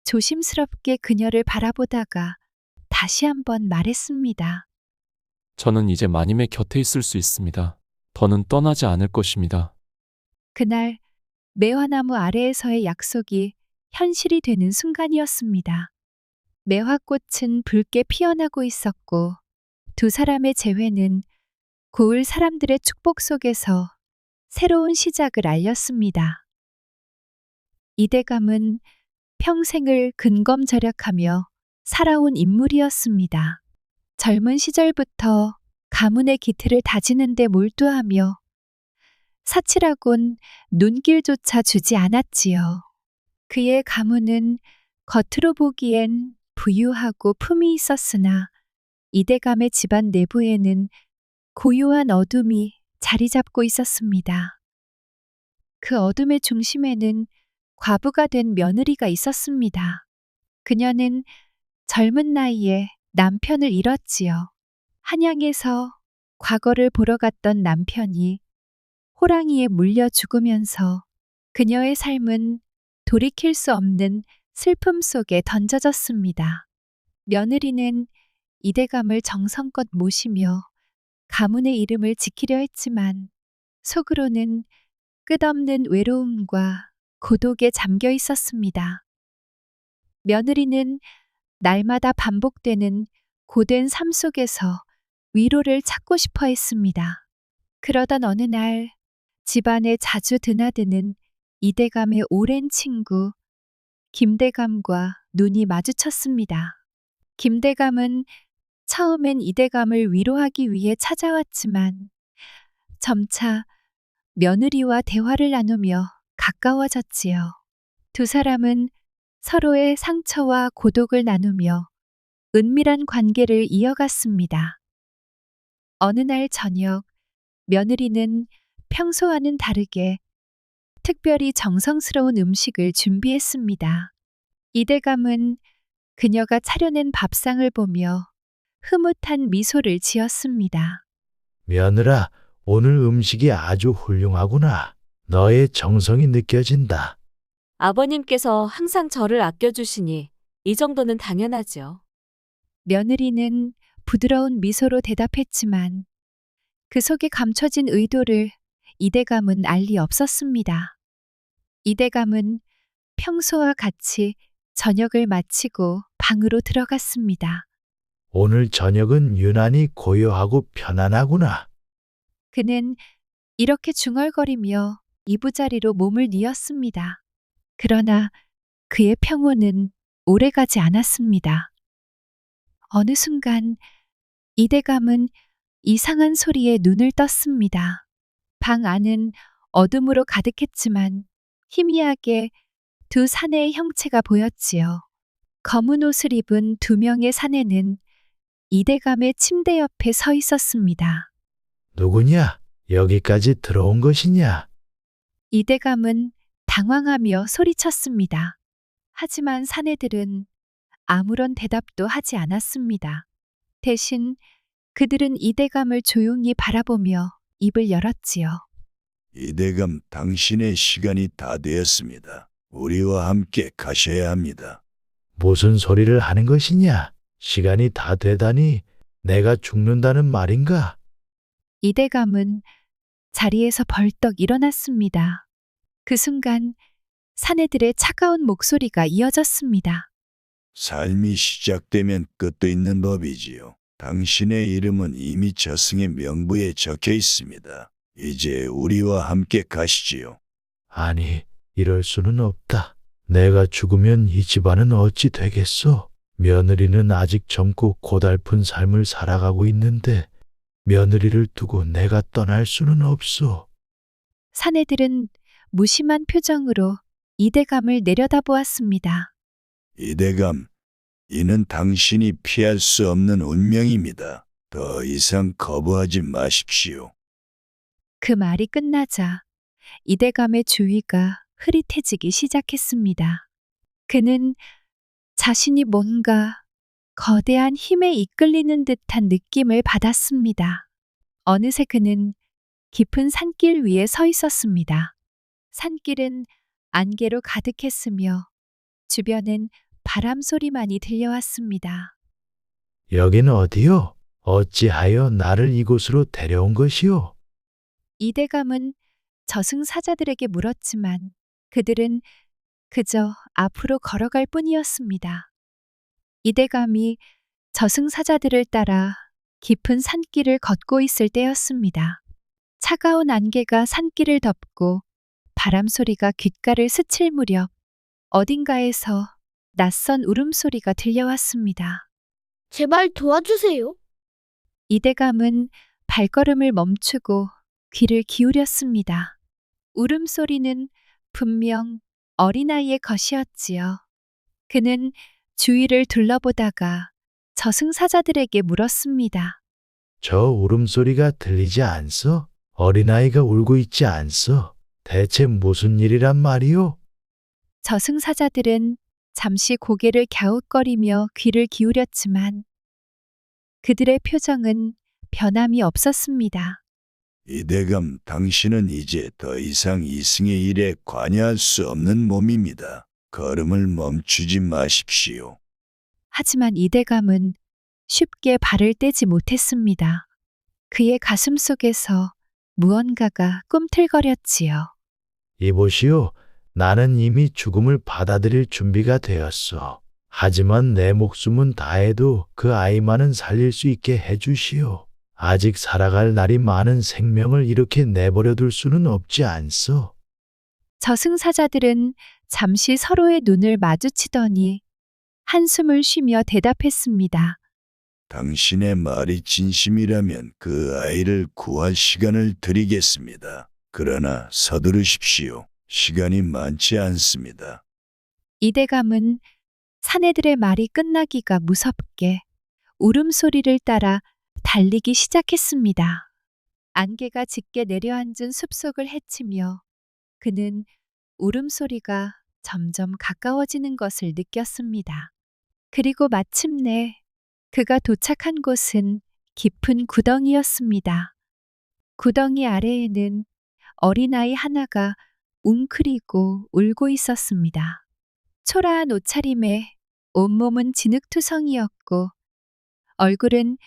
조심스럽게 그녀를 바라보다가 다시 한번 말했습니다. 저는 이제 마님의 곁에 있을 수 있습니다. 더는 떠나지 않을 것입니다. 그날 매화나무 아래에서의 약속이 현실이 되는 순간이었습니다. 매화꽃은 붉게 피어나고 있었고 두 사람의 재회는 고을 사람들의 축복 속에서 새로운 시작을 알렸습니다. 이대감은 평생을 근검절약하며 살아온 인물이었습니다. 젊은 시절부터 가문의 기틀을 다지는 데 몰두하며 사치라곤 눈길조차 주지 않았지요. 그의 가문은 겉으로 보기엔 부유하고 품이 있었으나 이대감의 집안 내부에는 고요한 어둠이 자리 잡고 있었습니다. 그 어둠의 중심에는 과부가 된 며느리가 있었습니다. 그녀는 젊은 나이에 남편을 잃었지요. 한양에서 과거를 보러 갔던 남편이 호랑이에 물려 죽으면서 그녀의 삶은 돌이킬 수 없는 슬픔 속에 던져졌습니다. 며느리는 이대감을 정성껏 모시며 가문의 이름을 지키려 했지만 속으로는 끝없는 외로움과 고독에 잠겨 있었습니다. 며느리는 날마다 반복되는 고된 삶 속에서 위로를 찾고 싶어 했습니다. 그러던 어느 날 집안에 자주 드나드는 이대감의 오랜 친구 김대감과 눈이 마주쳤습니다. 김대감은 처음엔 이대감을 위로하기 위해 찾아왔지만 점차 며느리와 대화를 나누며 가까워졌지요. 두 사람은 서로의 상처와 고독을 나누며 은밀한 관계를 이어갔습니다. 어느 날 저녁, 며느리는 평소와는 다르게 특별히 정성스러운 음식을 준비했습니다. 이대감은 그녀가 차려낸 밥상을 보며 흐뭇한 미소를 지었습니다. 며느라, 오늘 음식이 아주 훌륭하구나. 너의 정성이 느껴진다. 아버님께서 항상 저를 아껴주시니 이 정도는 당연하죠. 며느리는 부드러운 미소로 대답했지만 그 속에 감춰진 의도를 이대감은 알 리 없었습니다. 이대감은 평소와 같이 저녁을 마치고 방으로 들어갔습니다. 오늘 저녁은 유난히 고요하고 편안하구나. 그는 이렇게 중얼거리며 이부자리로 몸을 뉘었습니다. 그러나 그의 평온은 오래가지 않았습니다. 어느 순간 이대감은 이상한 소리에 눈을 떴습니다. 방 안은 어둠으로 가득했지만 희미하게 두 사내의 형체가 보였지요. 검은 옷을 입은 두 명의 사내는 이대감의 침대 옆에 서 있었습니다. 누구냐? 여기까지 들어온 것이냐? 이대감은 당황하며 소리쳤습니다. 하지만 사내들은 아무런 대답도 하지 않았습니다. 대신 그들은 이대감을 조용히 바라보며 입을 열었지요. 이대감, 당신의 시간이 다 되었습니다. 우리와 함께 가셔야 합니다. 무슨 소리를 하는 것이냐? 시간이 다 되다니 내가 죽는다는 말인가? 이대감은 자리에서 벌떡 일어났습니다. 그 순간 사내들의 차가운 목소리가 이어졌습니다. 삶이 시작되면 끝도 있는 법이지요. 당신의 이름은 이미 저승의 명부에 적혀 있습니다. 이제 우리와 함께 가시지요. 아니, 이럴 수는 없다. 내가 죽으면 이 집안은 어찌 되겠소? 며느리는 아직 젊고 고달픈 삶을 살아가고 있는데 며느리를 두고 내가 떠날 수는 없소. 사내들은 무심한 표정으로 이대감을 내려다보았습니다. 이대감, 이는 당신이 피할 수 없는 운명입니다. 더 이상 거부하지 마십시오. 그 말이 끝나자 이대감의 주위가 흐릿해지기 시작했습니다. 그는 자신이 뭔가 거대한 힘에 이끌리는 듯한 느낌을 받았습니다. 어느새 그는 깊은 산길 위에 서 있었습니다. 산길은 안개로 가득했으며 주변엔 바람 소리만이 들려왔습니다. 여긴 어디요? 어찌하여 나를 이곳으로 데려온 것이오? 이대감은 저승사자들에게 물었지만 그들은 그저 앞으로 걸어갈 뿐이었습니다. 이대감이 저승사자들을 따라 깊은 산길을 걷고 있을 때였습니다. 차가운 안개가 산길을 덮고 바람 소리가 귓가를 스칠 무렵 어딘가에서 낯선 울음소리가 들려왔습니다. 제발 도와주세요. 이대감은 발걸음을 멈추고 귀를 기울였습니다. 울음소리는 분명 어린아이의 것이었지요. 그는 주위를 둘러보다가 저승사자들에게 물었습니다. 저 울음소리가 들리지 않소? 어린아이가 울고 있지 않소? 대체 무슨 일이란 말이오? 저승사자들은 잠시 고개를 갸웃거리며 귀를 기울였지만 그들의 표정은 변함이 없었습니다. 이대감, 당신은 이제 더 이상 이승의 일에 관여할 수 없는 몸입니다. 걸음을 멈추지 마십시오. 하지만 이대감은 쉽게 발을 떼지 못했습니다. 그의 가슴 속에서 무언가가 꿈틀거렸지요. 이보시오. 나는 이미 죽음을 받아들일 준비가 되었소. 하지만 내 목숨은 다해도 그 아이만은 살릴 수 있게 해주시오. 아직 살아갈 날이 많은 생명을 이렇게 내버려 둘 수는 없지 않소. 저승사자들은 잠시 서로의 눈을 마주치더니 한숨을 쉬며 대답했습니다. 당신의 말이 진심이라면 그 아이를 구할 시간을 드리겠습니다. 그러나 서두르십시오. 시간이 많지 않습니다. 이대감은 사내들의 말이 끝나기가 무섭게 울음소리를 따라 달리기 시작했습니다. 안개가 짙게 내려앉은 숲속을 헤치며 그는 울음소리가 점점 가까워지는 것을 느꼈습니다. 그리고 마침내 그가 도착한 곳은 깊은 구덩이였습니다. 구덩이 아래에는 어린아이 하나가 웅크리고 울고 있었습니다. 초라한 옷차림에 온몸은 진흙투성이었고 얼굴은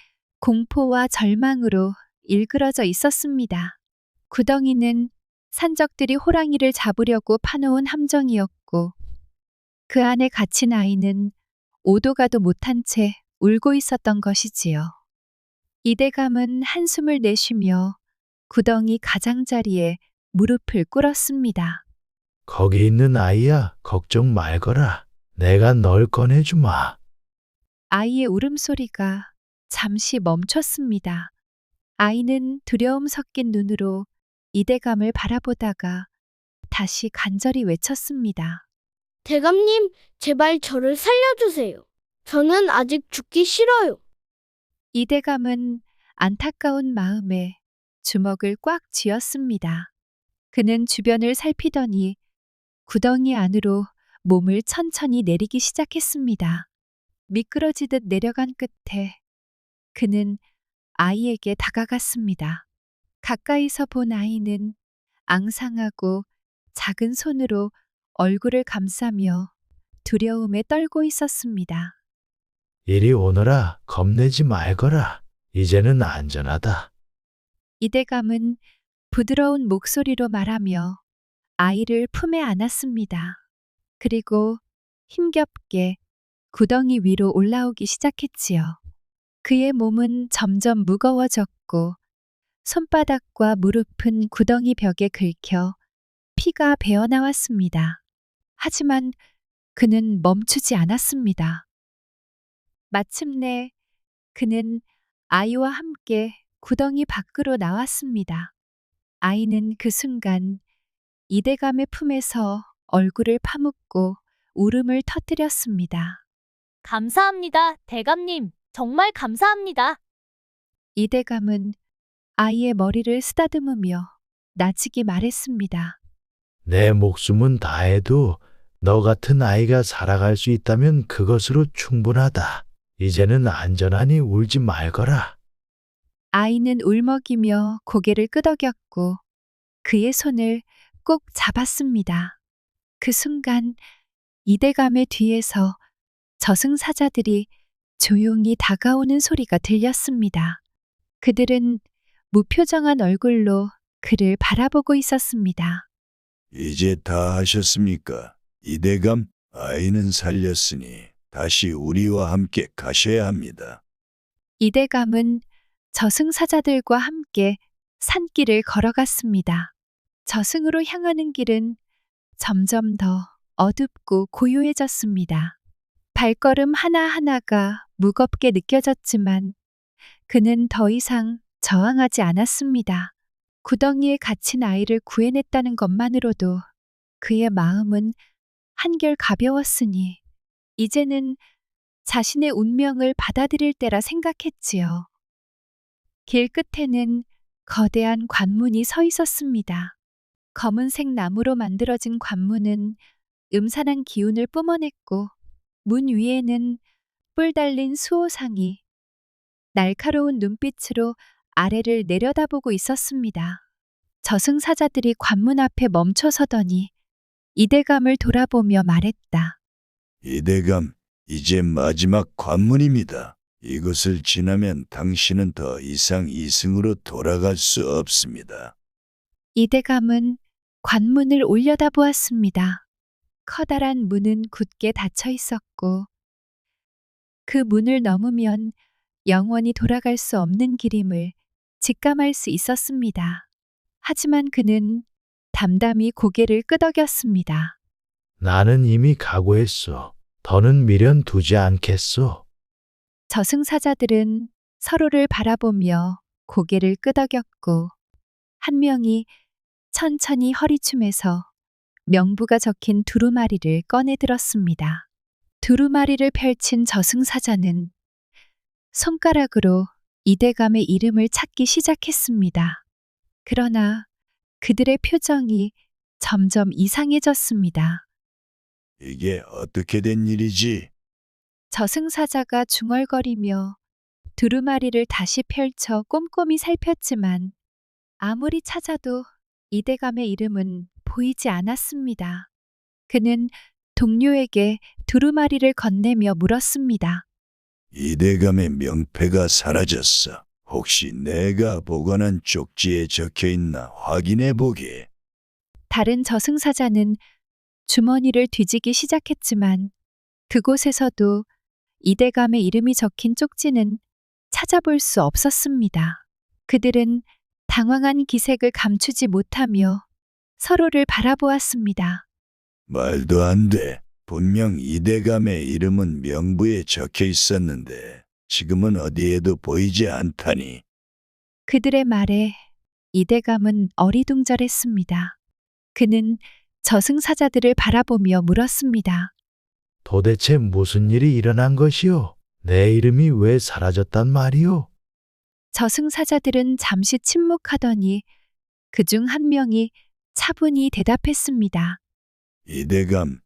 공포와 절망으로 일그러져 있었습니다. 구덩이는 산적들이 호랑이를 잡으려고 파놓은 함정이었고 그 안에 갇힌 아이는 오도 가도 못한 채 울고 있었던 것이지요. 이대감은 한숨을 내쉬며 구덩이 가장자리에 무릎을 꿇었습니다. 거기 있는 아이야, 걱정 말거라. 내가 널 꺼내주마. 아이의 울음소리가 잠시 멈췄습니다. 아이는 두려움 섞인 눈으로 이대감을 바라보다가 다시 간절히 외쳤습니다. 대감님, 제발 저를 살려주세요. 저는 아직 죽기 싫어요. 이대감은 안타까운 마음에 주먹을 꽉 쥐었습니다. 그는 주변을 살피더니 구덩이 안으로 몸을 천천히 내리기 시작했습니다. 미끄러지듯 내려간 끝에 그는 아이에게 다가갔습니다. 가까이서 본 아이는 앙상하고 작은 손으로 얼굴을 감싸며 두려움에 떨고 있었습니다. 이리 오너라. 겁내지 말거라. 이제는 안전하다. 이대감은 부드러운 목소리로 말하며 아이를 품에 안았습니다. 그리고 힘겹게 구덩이 위로 올라오기 시작했지요. 그의 몸은 점점 무거워졌고 손바닥과 무릎은 구덩이 벽에 긁혀 피가 배어나왔습니다. 하지만 그는 멈추지 않았습니다. 마침내 그는 아이와 함께 구덩이 밖으로 나왔습니다. 아이는 그 순간 이대감의 품에서 얼굴을 파묻고 울음을 터뜨렸습니다. 감사합니다, 대감님. 정말 감사합니다. 이대감은 아이의 머리를 쓰다듬으며 나직이 말했습니다. 내 목숨은 다해도 너 같은 아이가 살아갈 수 있다면 그것으로 충분하다. 이제는 안전하니 울지 말거라. 아이는 울먹이며 고개를 끄덕였고 그의 손을 꼭 잡았습니다. 그 순간 이대감의 뒤에서 저승사자들이 조용히 다가오는 소리가 들렸습니다. 그들은 무표정한 얼굴로 그를 바라보고 있었습니다. 이제 다 하셨습니까? 이대감, 아이는 살렸으니 다시 우리와 함께 가셔야 합니다. 이대감은 저승사자들과 함께 산길을 걸어갔습니다. 저승으로 향하는 길은 점점 더 어둡고 고요해졌습니다. 발걸음 하나하나가 무겁게 느껴졌지만 그는 더 이상 저항하지 않았습니다. 구덩이에 갇힌 아이를 구해냈다는 것만으로도 그의 마음은 한결 가벼웠으니 이제는 자신의 운명을 받아들일 때라 생각했지요. 길 끝에는 거대한 관문이 서 있었습니다. 검은색 나무로 만들어진 관문은 음산한 기운을 뿜어냈고 문 위에는 뿔 달린 수호상이 날카로운 눈빛으로 아래를 내려다보고 있었습니다. 저승사자들이 관문 앞에 멈춰서더니 이대감을 돌아보며 말했다. 이대감, 이제 마지막 관문입니다. 이것을 지나면 당신은 더 이상 이승으로 돌아갈 수 없습니다. 이대감은 관문을 올려다보았습니다. 커다란 문은 굳게 닫혀 있었고 그 문을 넘으면 영원히 돌아갈 수 없는 길임을 직감할 수 있었습니다. 하지만 그는 담담히 고개를 끄덕였습니다. 나는 이미 각오했소. 더는 미련 두지 않겠소. 저승사자들은 서로를 바라보며 고개를 끄덕였고 한 명이 천천히 허리춤에서 명부가 적힌 두루마리를 꺼내 들었습니다. 두루마리를 펼친 저승사자는 손가락으로 이대감의 이름을 찾기 시작했습니다. 그러나 그들의 표정이 점점 이상해졌습니다. 이게 어떻게 된 일이지? 저승사자가 중얼거리며 두루마리를 다시 펼쳐 꼼꼼히 살폈지만 아무리 찾아도 이대감의 이름은 보이지 않았습니다. 그는 동료에게 두루마리를 건네며 물었습니다. 이대감의 명패가 사라졌어. 혹시 내가 보관한 쪽지에 적혀 있나 확인해 보게. 다른 저승사자는 주머니를 뒤지기 시작했지만 그곳에서도 이대감의 이름이 적힌 쪽지는 찾아볼 수 없었습니다. 그들은 당황한 기색을 감추지 못하며 서로를 바라보았습니다. 말도 안 돼. 분명 이대감의 이름은 명부에 적혀 있었는데 지금은 어디에도 보이지 않다니. 그들의 말에 이대감은 어리둥절했습니다. 그는 저승사자들을 바라보며 물었습니다. 도대체 무슨 일이 일어난 것이오? 내 이름이 왜 사라졌단 말이오? 저승사자들은 잠시 침묵하더니 그중 한 명이 차분히 대답했습니다. 이대감,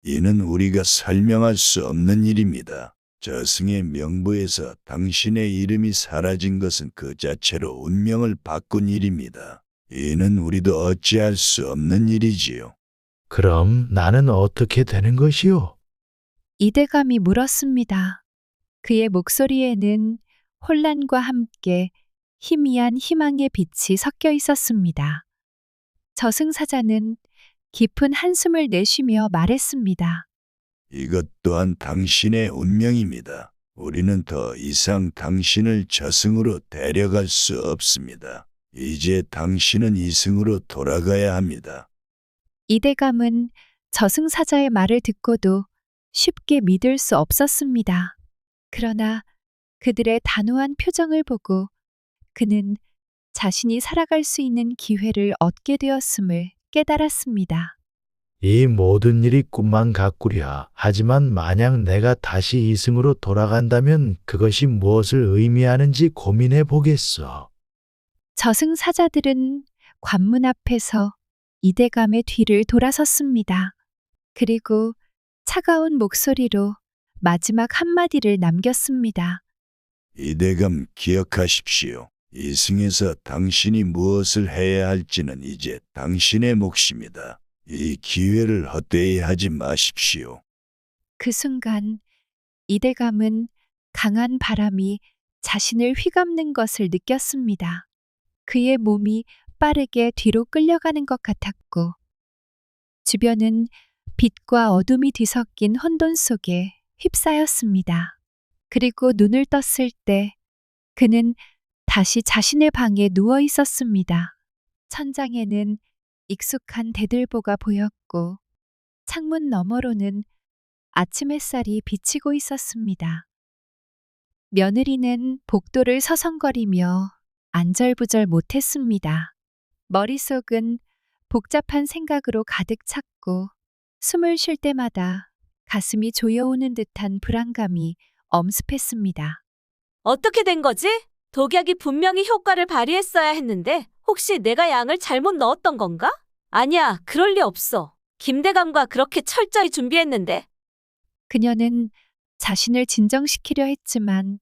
이는 우리가 설명할 수 없는 일입니다. 저승의 명부에서 당신의 이름이 사라진 것은 그 자체로 운명을 바꾼 일입니다. 이는 우리도 어찌할 수 없는 일이지요. 그럼 나는 어떻게 되는 것이오? 이대감이 물었습니다. 그의 목소리에는 혼란과 함께 희미한 희망의 빛이 섞여 있었습니다. 저승사자는 깊은 한숨을 내쉬며 말했습니다. 이것 또한 당신의 운명입니다. 우리는 더 이상 당신을 저승으로 데려갈 수 없습니다. 이제 당신은 이승으로 돌아가야 합니다. 이대감은 저승사자의 말을 듣고도 쉽게 믿을 수 없었습니다. 그러나 그들의 단호한 표정을 보고 그는 자신이 살아갈 수 있는 기회를 얻게 되었음을 깨달았습니다. 이 모든 일이 꿈만 같구려. 하지만 만약 내가 다시 이승으로 돌아간다면 그것이 무엇을 의미하는지 고민해 보겠소. 저승사자들은 관문 앞에서 이대감의 뒤를 돌아섰습니다. 그리고 차가운 목소리로 마지막 한마디를 남겼습니다. 이대감 기억하십시오. 이승에서 당신이 무엇을 해야 할지는 이제 당신의 몫입니다. 이 기회를 헛되이 하지 마십시오. 그 순간 이대감은 강한 바람이 자신을 휘감는 것을 느꼈습니다. 그의 몸이 빠르게 뒤로 끌려가는 것 같았고 주변은 빛과 어둠이 뒤섞인 혼돈 속에 휩싸였습니다. 그리고 눈을 떴을 때 그는 다시 자신의 방에 누워 있었습니다. 천장에는 익숙한 대들보가 보였고 창문 너머로는 아침 햇살이 비치고 있었습니다. 며느리는 복도를 서성거리며 안절부절 못했습니다. 머릿속은 복잡한 생각으로 가득 찼고 숨을 쉴 때마다 가슴이 조여오는 듯한 불안감이 엄습했습니다. 어떻게 된 거지? 독약이 분명히 효과를 발휘했어야 했는데 혹시 내가 양을 잘못 넣었던 건가? 아니야, 그럴 리 없어. 김대감과 그렇게 철저히 준비했는데. 그녀는 자신을 진정시키려 했지만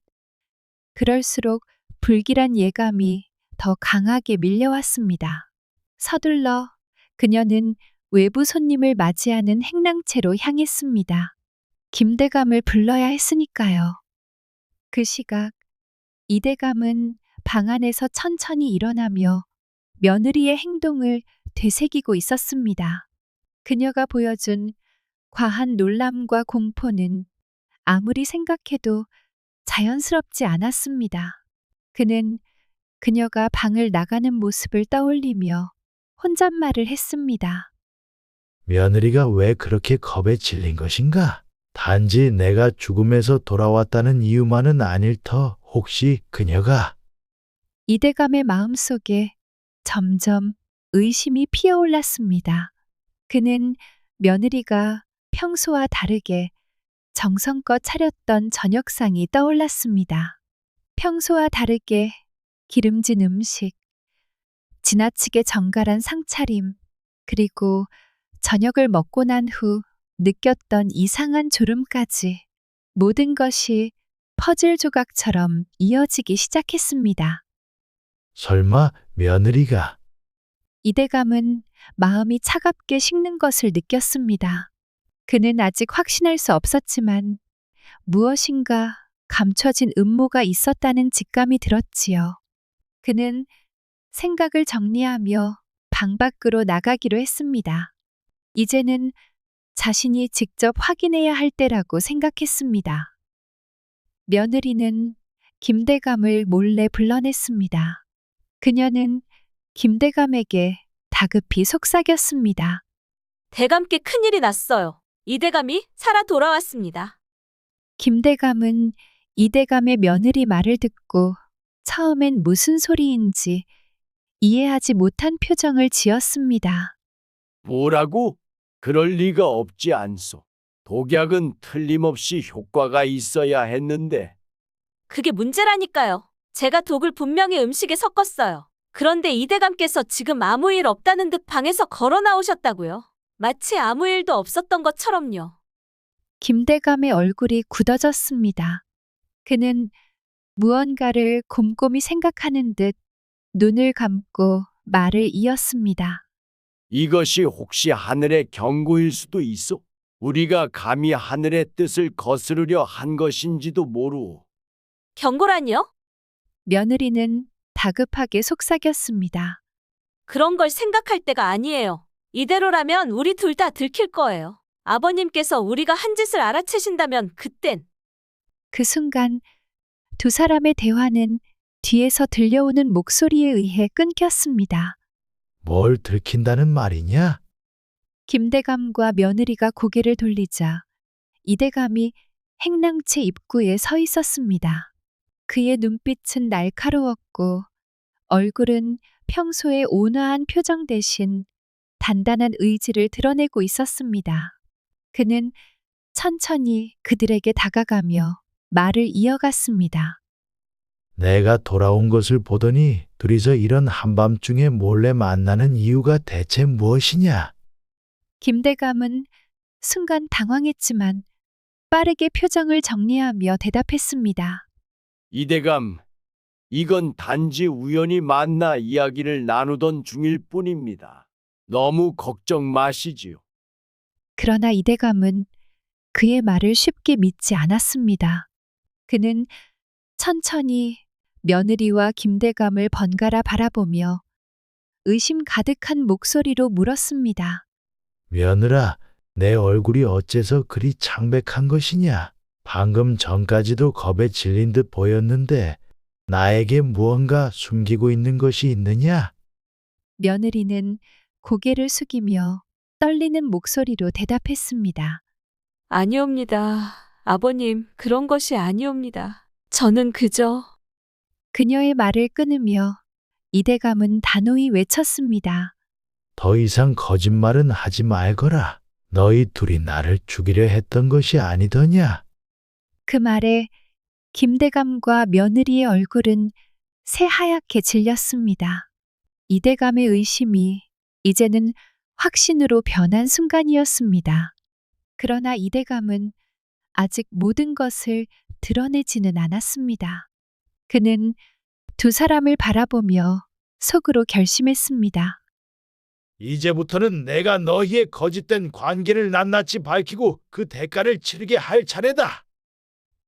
그럴수록 불길한 예감이 더 강하게 밀려왔습니다. 서둘러 그녀는 외부 손님을 맞이하는 행랑채로 향했습니다. 김대감을 불러야 했으니까요. 그 시각 이대감은 방 안에서 천천히 일어나며 며느리의 행동을 되새기고 있었습니다. 그녀가 보여준 과한 놀람과 공포는 아무리 생각해도 자연스럽지 않았습니다. 그는 그녀가 방을 나가는 모습을 떠올리며 혼잣말을 했습니다. 며느리가 왜 그렇게 겁에 질린 것인가? 단지 내가 죽음에서 돌아왔다는 이유만은 아닐 터 혹시 그녀가 이대감의 마음속에 점점 의심이 피어올랐습니다. 그는 며느리가 평소와 다르게 정성껏 차렸던 저녁상이 떠올랐습니다. 평소와 다르게 기름진 음식, 지나치게 정갈한 상차림, 그리고 저녁을 먹고 난 후 느꼈던 이상한 졸음까지 모든 것이 퍼즐 조각처럼 이어지기 시작했습니다. 설마 며느리가 이대감은 마음이 차갑게 식는 것을 느꼈습니다. 그는 아직 확신할 수 없었지만 무엇인가 감춰진 음모가 있었다는 직감이 들었지요. 그는 생각을 정리하며 방 밖으로 나가기로 했습니다. 이제는 자신이 직접 확인해야 할 때라고 생각했습니다. 며느리는 김대감을 몰래 불러냈습니다. 그녀는 김대감에게 다급히 속삭였습니다. 대감께 큰일이 났어요. 이대감이 살아 돌아왔습니다. 김대감은 이대감의 며느리 말을 듣고 처음엔 무슨 소리인지 이해하지 못한 표정을 지었습니다. 뭐라고? 그럴 리가 없지 않소. 독약은 틀림없이 효과가 있어야 했는데. 그게 문제라니까요. 제가 독을 분명히 음식에 섞었어요. 그런데 이대감께서 지금 아무 일 없다는 듯 방에서 걸어 나오셨다고요. 마치 아무 일도 없었던 것처럼요. 김대감의 얼굴이 굳어졌습니다. 그는 무언가를 곰곰이 생각하는 듯 눈을 감고 말을 이었습니다. 이것이 혹시 하늘의 경고일 수도 있어? 우리가 감히 하늘의 뜻을 거스르려 한 것인지도 모르오. 경고라니요? 며느리는 다급하게 속삭였습니다. 그런 걸 생각할 때가 아니에요. 이대로라면 우리 둘 다 들킬 거예요. 아버님께서 우리가 한 짓을 알아채신다면 그땐. 그 순간 두 사람의 대화는 뒤에서 들려오는 목소리에 의해 끊겼습니다. 뭘 들킨다는 말이냐? 김대감과 며느리가 고개를 돌리자 이대감이 행랑채 입구에 서 있었습니다. 그의 눈빛은 날카로웠고 얼굴은 평소의 온화한 표정 대신 단단한 의지를 드러내고 있었습니다. 그는 천천히 그들에게 다가가며 말을 이어갔습니다. 내가 돌아온 것을 보더니 둘이서 이런 한밤중에 몰래 만나는 이유가 대체 무엇이냐? 김대감은 순간 당황했지만 빠르게 표정을 정리하며 대답했습니다. 이대감, 이건 단지 우연히 만나 이야기를 나누던 중일 뿐입니다. 너무 걱정 마시지요. 그러나 이대감은 그의 말을 쉽게 믿지 않았습니다. 그는 천천히 며느리와 김대감을 번갈아 바라보며 의심 가득한 목소리로 물었습니다. 며느라, 내 얼굴이 어째서 그리 창백한 것이냐? 방금 전까지도 겁에 질린 듯 보였는데 나에게 무언가 숨기고 있는 것이 있느냐? 며느리는 고개를 숙이며 떨리는 목소리로 대답했습니다. 아니옵니다. 아버님, 그런 것이 아니옵니다. 저는 그저 그녀의 말을 끊으며 이대감은 단호히 외쳤습니다. 더 이상 거짓말은 하지 말거라. 너희 둘이 나를 죽이려 했던 것이 아니더냐? 그 말에 김대감과 며느리의 얼굴은 새하얗게 질렸습니다. 이대감의 의심이 이제는 확신으로 변한 순간이었습니다. 그러나 이대감은 아직 모든 것을 드러내지는 않았습니다. 그는 두 사람을 바라보며 속으로 결심했습니다. 이제부터는 내가 너희의 거짓된 관계를 낱낱이 밝히고 그 대가를 치르게 할 차례다.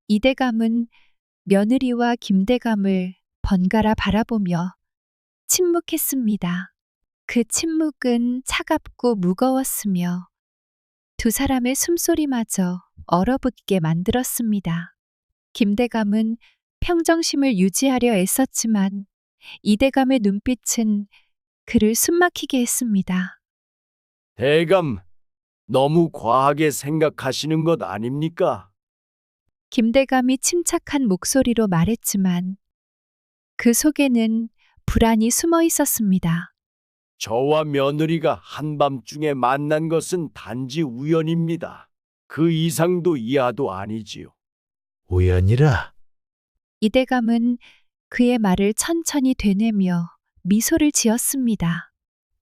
이대감은 며느리와 김대감을 번갈아 바라보며 침묵했습니다. 그 침묵은 차갑고 무거웠으며 두 사람의 숨소리마저 얼어붙게 만들었습니다. 김대감은 평정심을 유지하려 애썼지만 이대감의 눈빛은 그를 숨막히게 했습니다. 대감, 너무 과하게 생각하시는 것 아닙니까? 김대감이 침착한 목소리로 말했지만 그 속에는 불안이 숨어 있었습니다. 저와 며느리가 한밤중에 만난 것은 단지 우연입니다. 그 이상도 이하도 아니지요. 우연이라. 이대감은 그의 말을 천천히 되뇌며 미소를 지었습니다.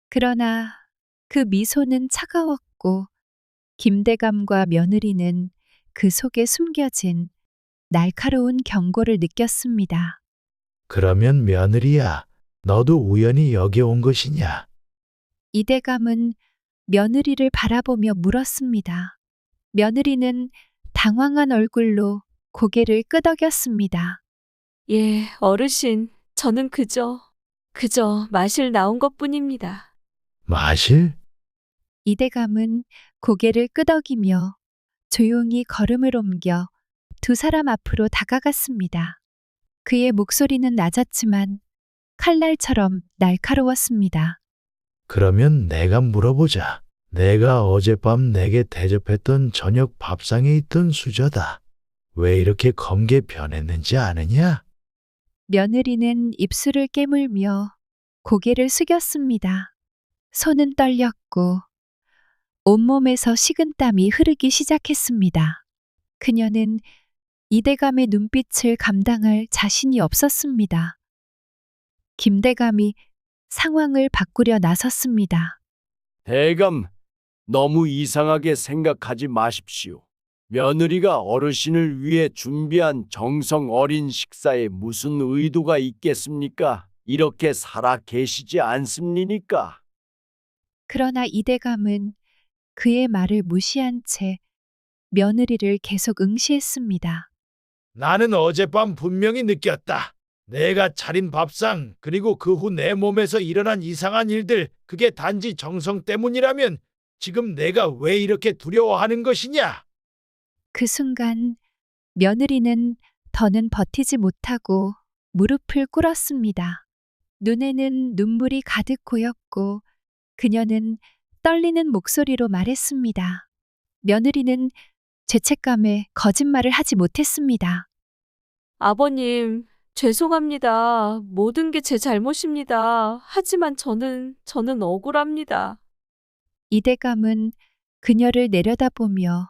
그러나 그 미소는 차가웠고 김대감과 며느리는 그 속에 숨겨진 날카로운 경고를 느꼈습니다. 그러면 며느리야, 너도 우연히 여기 온 것이냐? 이대감은 며느리를 바라보며 물었습니다. 며느리는 당황한 얼굴로 고개를 끄덕였습니다. 예, 어르신, 저는 그저 마실 나온 것뿐입니다. 마실? 이대감은 고개를 끄덕이며 조용히 걸음을 옮겨 두 사람 앞으로 다가갔습니다. 그의 목소리는 낮았지만 칼날처럼 날카로웠습니다. 그러면 내가 물어보자. 내가 어젯밤 내게 대접했던 저녁 밥상에 있던 수저다. 왜 이렇게 검게 변했는지 아느냐? 며느리는 입술을 깨물며 고개를 숙였습니다. 손은 떨렸고 온몸에서 식은땀이 흐르기 시작했습니다. 그녀는 이대감의 눈빛을 감당할 자신이 없었습니다. 김대감이 상황을 바꾸려 나섰습니다. 대감, 너무 이상하게 생각하지 마십시오. 며느리가 어르신을 위해 준비한 정성 어린 식사에 무슨 의도가 있겠습니까? 이렇게 살아 계시지 않습니까? 그러나 이대감은 그의 말을 무시한 채 며느리를 계속 응시했습니다. 나는 어젯밤 분명히 느꼈다. 내가 차린 밥상, 그리고 그 후 내 몸에서 일어난 이상한 일들, 그게 단지 정성 때문이라면 지금 내가 왜 이렇게 두려워하는 것이냐? 그 순간 며느리는 더는 버티지 못하고 무릎을 꿇었습니다. 눈에는 눈물이 가득 고였고 그녀는 떨리는 목소리로 말했습니다. 며느리는 죄책감에 거짓말을 하지 못했습니다. 아버님, 죄송합니다. 모든 게 제 잘못입니다. 하지만 저는 억울합니다. 이대감은 그녀를 내려다보며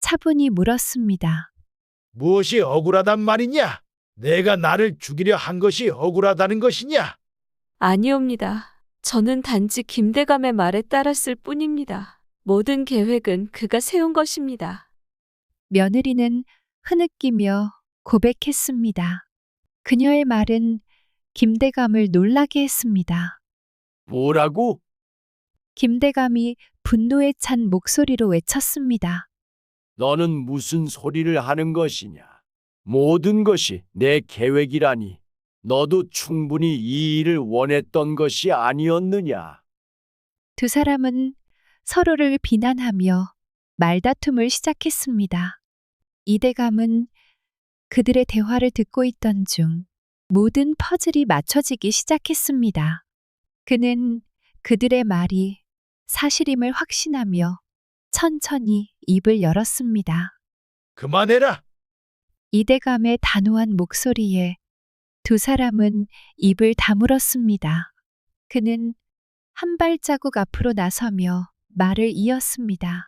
차분히 물었습니다. 무엇이 억울하단 말이냐? 내가 나를 죽이려 한 것이 억울하다는 것이냐? 아니옵니다. 저는 단지 김대감의 말에 따랐을 뿐입니다. 모든 계획은 그가 세운 것입니다. 며느리는 흐느끼며 고백했습니다. 그녀의 말은 김대감을 놀라게 했습니다. 뭐라고? 김대감이 분노에 찬 목소리로 외쳤습니다. 너는 무슨 소리를 하는 것이냐? 모든 것이 내 계획이라니. 너도 충분히 이 일을 원했던 것이 아니었느냐? 두 사람은 서로를 비난하며 말다툼을 시작했습니다. 이대감은 그들의 대화를 듣고 있던 중 모든 퍼즐이 맞춰지기 시작했습니다. 그는 그들의 말이 사실임을 확신하며 천천히 입을 열었습니다. 그만해라. 이대감의 단호한 목소리에 두 사람은 입을 다물었습니다. 그는 한 발자국 앞으로 나서며 말을 이었습니다.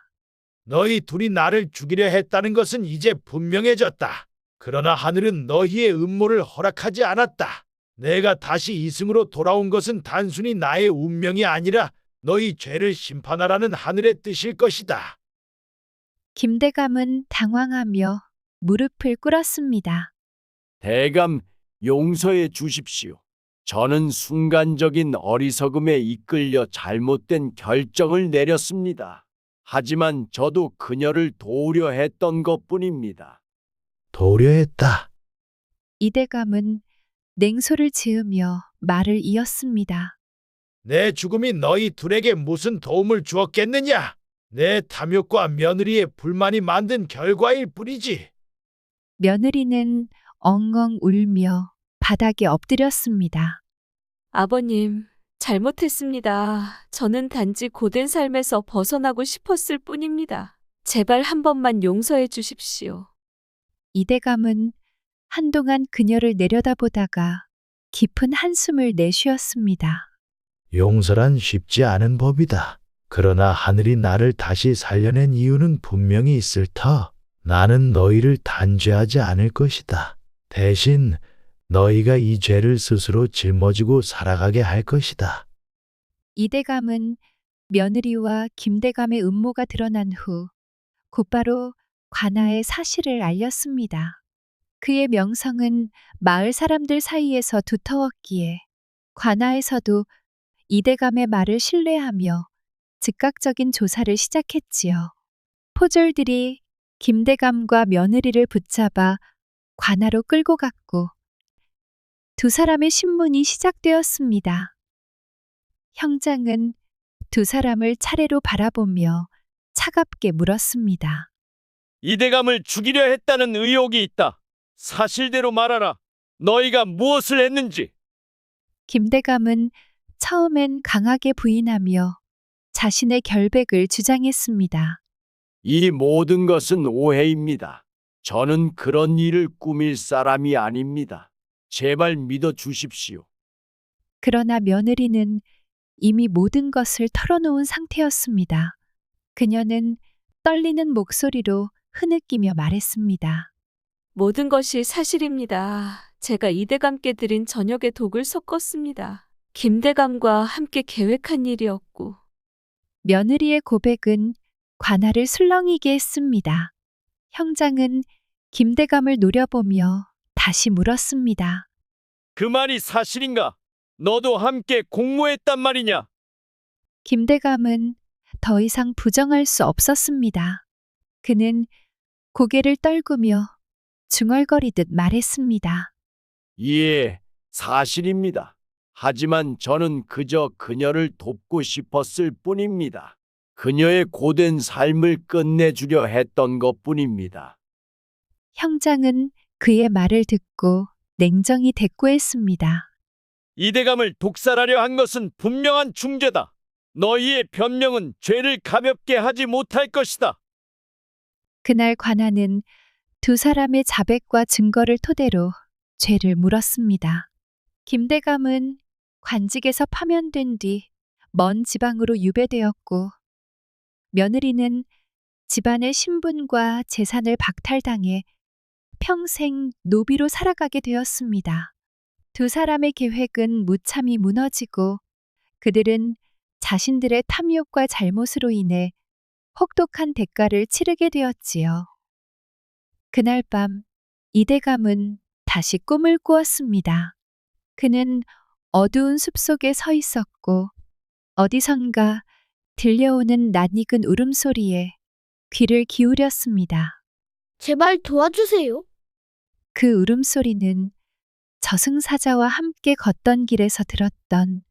너희 둘이 나를 죽이려 했다는 것은 이제 분명해졌다. 그러나 하늘은 너희의 음모를 허락하지 않았다. 내가 다시 이승으로 돌아온 것은 단순히 나의 운명이 아니라 너희 죄를 심판하라는 하늘의 뜻일 것이다. 김대감은 당황하며 무릎을 꿇었습니다. 대감, 용서해 주십시오. 저는 순간적인 어리석음에 이끌려 잘못된 결정을 내렸습니다. 하지만 저도 그녀를 도우려 했던 것뿐입니다. 도려 했다. 이대감은 냉소를 지으며 말을 이었습니다. 내 죽음이 너희 둘에게 무슨 도움을 주었겠느냐? 내 탐욕과 며느리의 불만이 만든 결과일 뿐이지. 며느리는 엉엉 울며 바닥에 엎드렸습니다. 아버님, 잘못했습니다. 저는 단지 고된 삶에서 벗어나고 싶었을 뿐입니다. 제발 한 번만 용서해 주십시오. 이대감은 한동안 그녀를 내려다보다가 깊은 한숨을 내쉬었습니다. 용서란 쉽지 않은 법이다. 그러나 하늘이 나를 다시 살려낸 이유는 분명히 있을 터. 나는 너희를 단죄하지 않을 것이다. 대신 너희가 이 죄를 스스로 짊어지고 살아가게 할 것이다. 이대감은 며느리와 김대감의 음모가 드러난 후 곧바로 관아에 사실을 알렸습니다. 그의 명성은 마을 사람들 사이에서 두터웠기에 관아에서도 이대감의 말을 신뢰하며 즉각적인 조사를 시작했지요. 포졸들이 김대감과 며느리를 붙잡아 관아로 끌고 갔고 두 사람의 신문이 시작되었습니다. 형장은 두 사람을 차례로 바라보며 차갑게 물었습니다. 이대감을 죽이려 했다는 의혹이 있다. 사실대로 말하라. 너희가 무엇을 했는지. 김대감은 처음엔 강하게 부인하며 자신의 결백을 주장했습니다. 이 모든 것은 오해입니다. 저는 그런 일을 꾸밀 사람이 아닙니다. 제발 믿어 주십시오. 그러나 며느리는 이미 모든 것을 털어놓은 상태였습니다. 그녀는 떨리는 목소리로 흐느끼며 말했습니다. 모든 것이 사실입니다. 제가 이대감께 드린 저녁에 독을 섞었습니다. 김대감과 함께 계획한 일이었고. 며느리의 고백은 관아를 술렁이게 했습니다. 형장은 김대감을 노려보며 다시 물었습니다. 그 말이 사실인가? 너도 함께 공모했단 말이냐? 김대감은 더 이상 부정할 수 없었습니다. 그는 고개를 떨구며 중얼거리듯 말했습니다. 예, 사실입니다. 하지만 저는 그저 그녀를 돕고 싶었을 뿐입니다. 그녀의 고된 삶을 끝내주려 했던 것뿐입니다. 형장은 그의 말을 듣고 냉정히 대꾸했습니다. 이대감을 독살하려 한 것은 분명한 중죄다. 너희의 변명은 죄를 가볍게 하지 못할 것이다. 그날 관아는 두 사람의 자백과 증거를 토대로 죄를 물었습니다. 김대감은 관직에서 파면된 뒤 먼 지방으로 유배되었고 며느리는 집안의 신분과 재산을 박탈당해 평생 노비로 살아가게 되었습니다. 두 사람의 계획은 무참히 무너지고 그들은 자신들의 탐욕과 잘못으로 인해 혹독한 대가를 치르게 되었지요. 그날 밤 이대감은 다시 꿈을 꾸었습니다. 그는 어두운 숲속에 서 있었고 어디선가 들려오는 낯익은 울음소리에 귀를 기울였습니다. 제발 도와주세요. 그 울음소리는 저승사자와 함께 걷던 길에서 들었던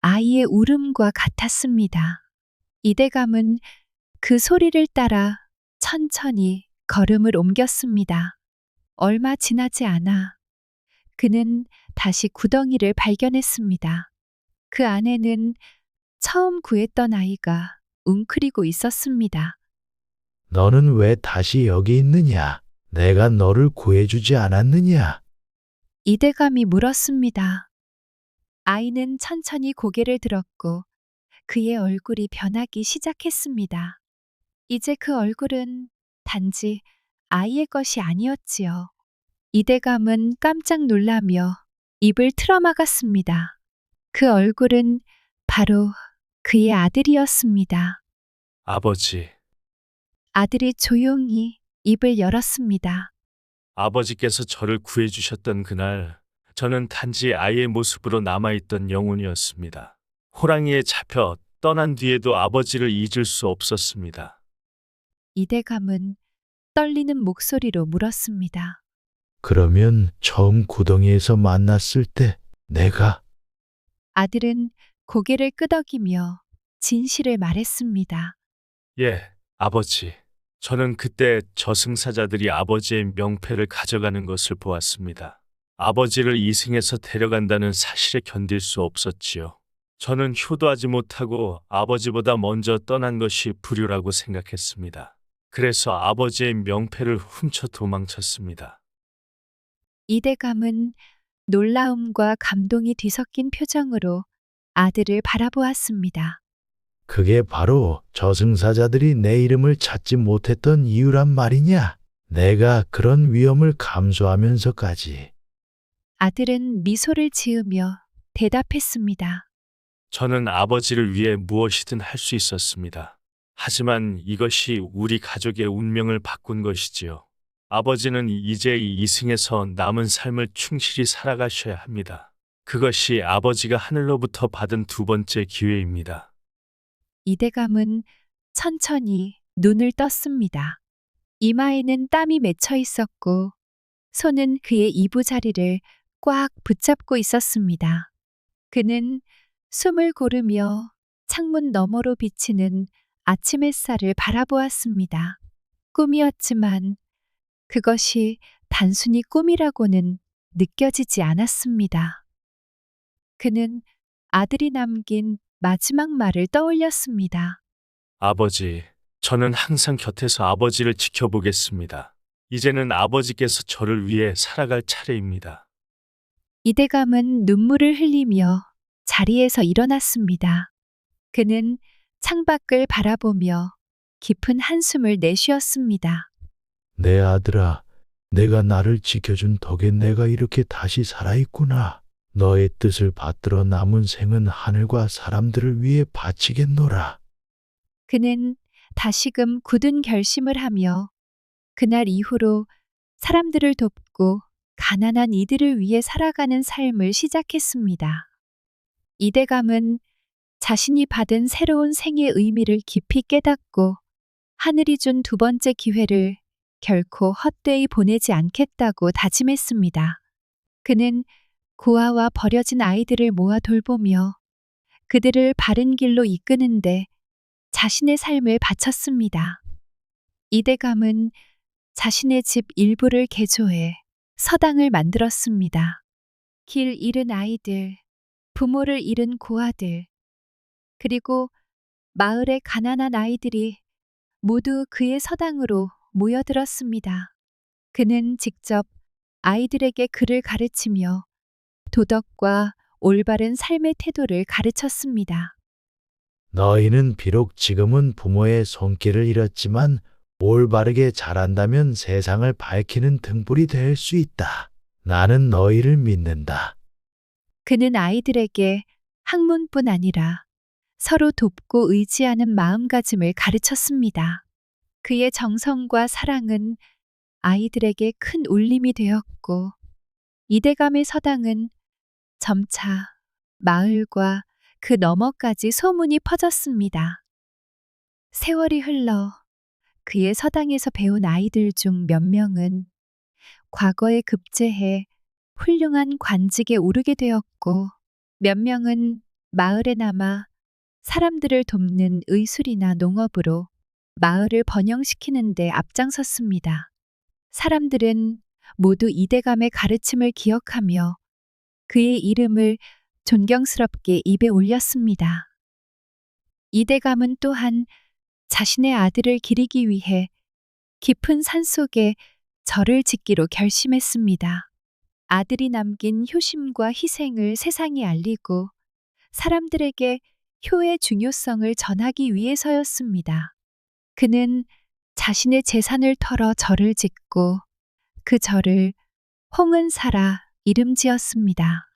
아이의 울음과 같았습니다. 이대감은 그 소리를 따라 천천히 걸음을 옮겼습니다. 얼마 지나지 않아 그는 다시 구덩이를 발견했습니다. 그 안에는 처음 구했던 아이가 웅크리고 있었습니다. 너는 왜 다시 여기 있느냐? 내가 너를 구해주지 않았느냐? 이대감이 물었습니다. 아이는 천천히 고개를 들었고 그의 얼굴이 변하기 시작했습니다. 이제 그 얼굴은 단지 아이의 것이 아니었지요. 이대감은 깜짝 놀라며 입을 틀어막았습니다. 그 얼굴은 바로 그의 아들이었습니다. 아버지, 아들이 조용히 입을 열었습니다. 아버지께서 저를 구해주셨던 그날, 저는 단지 아이의 모습으로 남아있던 영혼이었습니다. 호랑이에 잡혀 떠난 뒤에도 아버지를 잊을 수 없었습니다. 이대감은 떨리는 목소리로 물었습니다. 그러면 처음 구덩이에서 만났을 때 내가 아들은 고개를 끄덕이며 진실을 말했습니다. 예, 아버지. 저는 그때 저승사자들이 아버지의 명패를 가져가는 것을 보았습니다. 아버지를 이승에서 데려간다는 사실에 견딜 수 없었지요. 저는 효도하지 못하고 아버지보다 먼저 떠난 것이 불효라고 생각했습니다. 그래서 아버지의 명패를 훔쳐 도망쳤습니다. 이대감은 놀라움과 감동이 뒤섞인 표정으로 아들을 바라보았습니다. 그게 바로 저승사자들이 내 이름을 찾지 못했던 이유란 말이냐? 내가 그런 위험을 감수하면서까지. 아들은 미소를 지으며 대답했습니다. 저는 아버지를 위해 무엇이든 할 수 있었습니다. 하지만 이것이 우리 가족의 운명을 바꾼 것이지요. 아버지는 이제 이 이승에서 남은 삶을 충실히 살아가셔야 합니다. 그것이 아버지가 하늘로부터 받은 두 번째 기회입니다. 이대감은 천천히 눈을 떴습니다. 이마에는 땀이 맺혀 있었고 손은 그의 이부자리를 꽉 붙잡고 있었습니다. 그는 숨을 고르며 창문 너머로 비치는 아침 햇살을 바라보았습니다. 꿈이었지만 그것이 단순히 꿈이라고는 느껴지지 않았습니다. 그는 아들이 남긴 마지막 말을 떠올렸습니다. 아버지, 저는 항상 곁에서 아버지를 지켜보겠습니다. 이제는 아버지께서 저를 위해 살아갈 차례입니다. 이대감은 눈물을 흘리며 자리에서 일어났습니다. 그는 창밖을 바라보며 깊은 한숨을 내쉬었습니다. 내 아들아, 내가 나를 지켜준 덕에 내가 이렇게 다시 살아있구나. 너의 뜻을 받들어 남은 생은 하늘과 사람들을 위해 바치겠노라. 그는 다시금 굳은 결심을 하며 그날 이후로 사람들을 돕고 가난한 이들을 위해 살아가는 삶을 시작했습니다. 이대감은 자신이 받은 새로운 생의 의미를 깊이 깨닫고 하늘이 준 두 번째 기회를 결코 헛되이 보내지 않겠다고 다짐했습니다. 그는 고아와 버려진 아이들을 모아 돌보며 그들을 바른 길로 이끄는데 자신의 삶을 바쳤습니다. 이대감은 자신의 집 일부를 개조해 서당을 만들었습니다. 길 잃은 아이들, 부모를 잃은 고아들, 그리고 마을의 가난한 아이들이 모두 그의 서당으로 모여들었습니다. 그는 직접 아이들에게 글을 가르치며 도덕과 올바른 삶의 태도를 가르쳤습니다. 너희는 비록 지금은 부모의 손길을 잃었지만 올바르게 자란다면 세상을 밝히는 등불이 될 수 있다. 나는 너희를 믿는다. 그는 아이들에게 학문뿐 아니라 서로 돕고 의지하는 마음가짐을 가르쳤습니다. 그의 정성과 사랑은 아이들에게 큰 울림이 되었고 이대감의 서당은 점차 마을과 그 너머까지 소문이 퍼졌습니다. 세월이 흘러 그의 서당에서 배운 아이들 중 몇 명은 과거에 급제해 훌륭한 관직에 오르게 되었고 몇 명은 마을에 남아 사람들을 돕는 의술이나 농업으로 마을을 번영시키는 데 앞장섰습니다. 사람들은 모두 이대감의 가르침을 기억하며 그의 이름을 존경스럽게 입에 올렸습니다. 이대감은 또한 자신의 아들을 기리기 위해 깊은 산속에 절을 짓기로 결심했습니다. 아들이 남긴 효심과 희생을 세상에 알리고 사람들에게 효의 중요성을 전하기 위해서였습니다. 그는 자신의 재산을 털어 절을 짓고 그 절을 홍은사라 이름 지었습니다.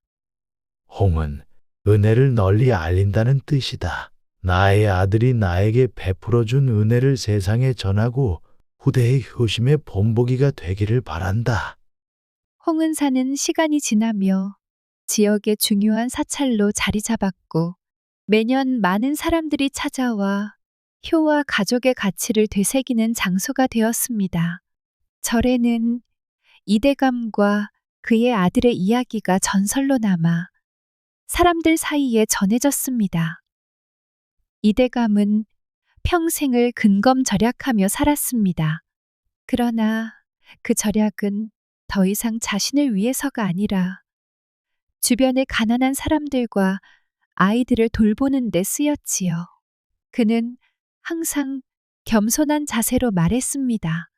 홍은 은혜를 널리 알린다는 뜻이다. 나의 아들이 나에게 베풀어준 은혜를 세상에 전하고 후대의 효심의 본보기가 되기를 바란다. 홍은사는 시간이 지나며 지역의 중요한 사찰로 자리 잡았고 매년 많은 사람들이 찾아와 효와 가족의 가치를 되새기는 장소가 되었습니다. 절에는 이대감과 그의 아들의 이야기가 전설로 남아 사람들 사이에 전해졌습니다. 이대감은 평생을 근검절약하며 살았습니다. 그러나 그 절약은 더 이상 자신을 위해서가 아니라 주변의 가난한 사람들과 아이들을 돌보는 데 쓰였지요. 그는 항상 겸손한 자세로 말했습니다.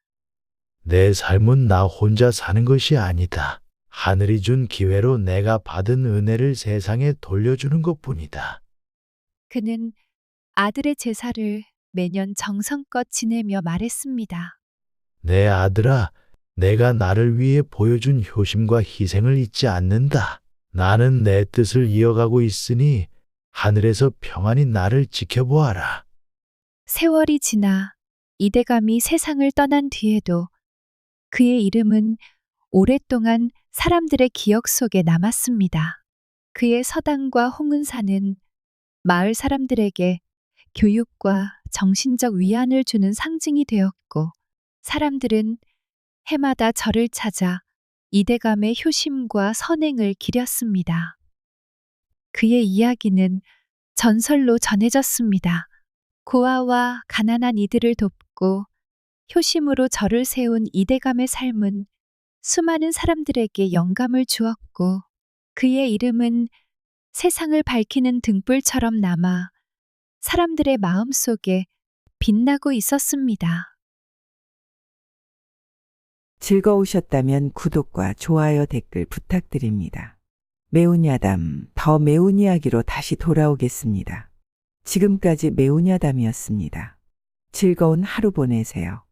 내 삶은 나 혼자 사는 것이 아니다. 하늘이 준 기회로 내가 받은 은혜를 세상에 돌려주는 것뿐이다. 그는 아들의 제사를 매년 정성껏 지내며 말했습니다. 내 아들아, 내가 나를 위해 보여준 효심과 희생을 잊지 않는다. 나는 내 뜻을 이어가고 있으니 하늘에서 평안히 나를 지켜보아라. 세월이 지나 이대감이 세상을 떠난 뒤에도 그의 이름은 오랫동안 사람들의 기억 속에 남았습니다. 그의 서당과 홍은사는 마을 사람들에게 교육과 정신적 위안을 주는 상징이 되었고 사람들은 해마다 절을 찾아 이대감의 효심과 선행을 기렸습니다. 그의 이야기는 전설로 전해졌습니다. 고아와 가난한 이들을 돕고 효심으로 절을 세운 이대감의 삶은 수많은 사람들에게 영감을 주었고 그의 이름은 세상을 밝히는 등불처럼 남아 사람들의 마음 속에 빛나고 있었습니다. 즐거우셨다면 구독과 좋아요 댓글 부탁드립니다. 매운 야담, 더 매운 이야기로 다시 돌아오겠습니다. 지금까지 매운 야담이었습니다. 즐거운 하루 보내세요.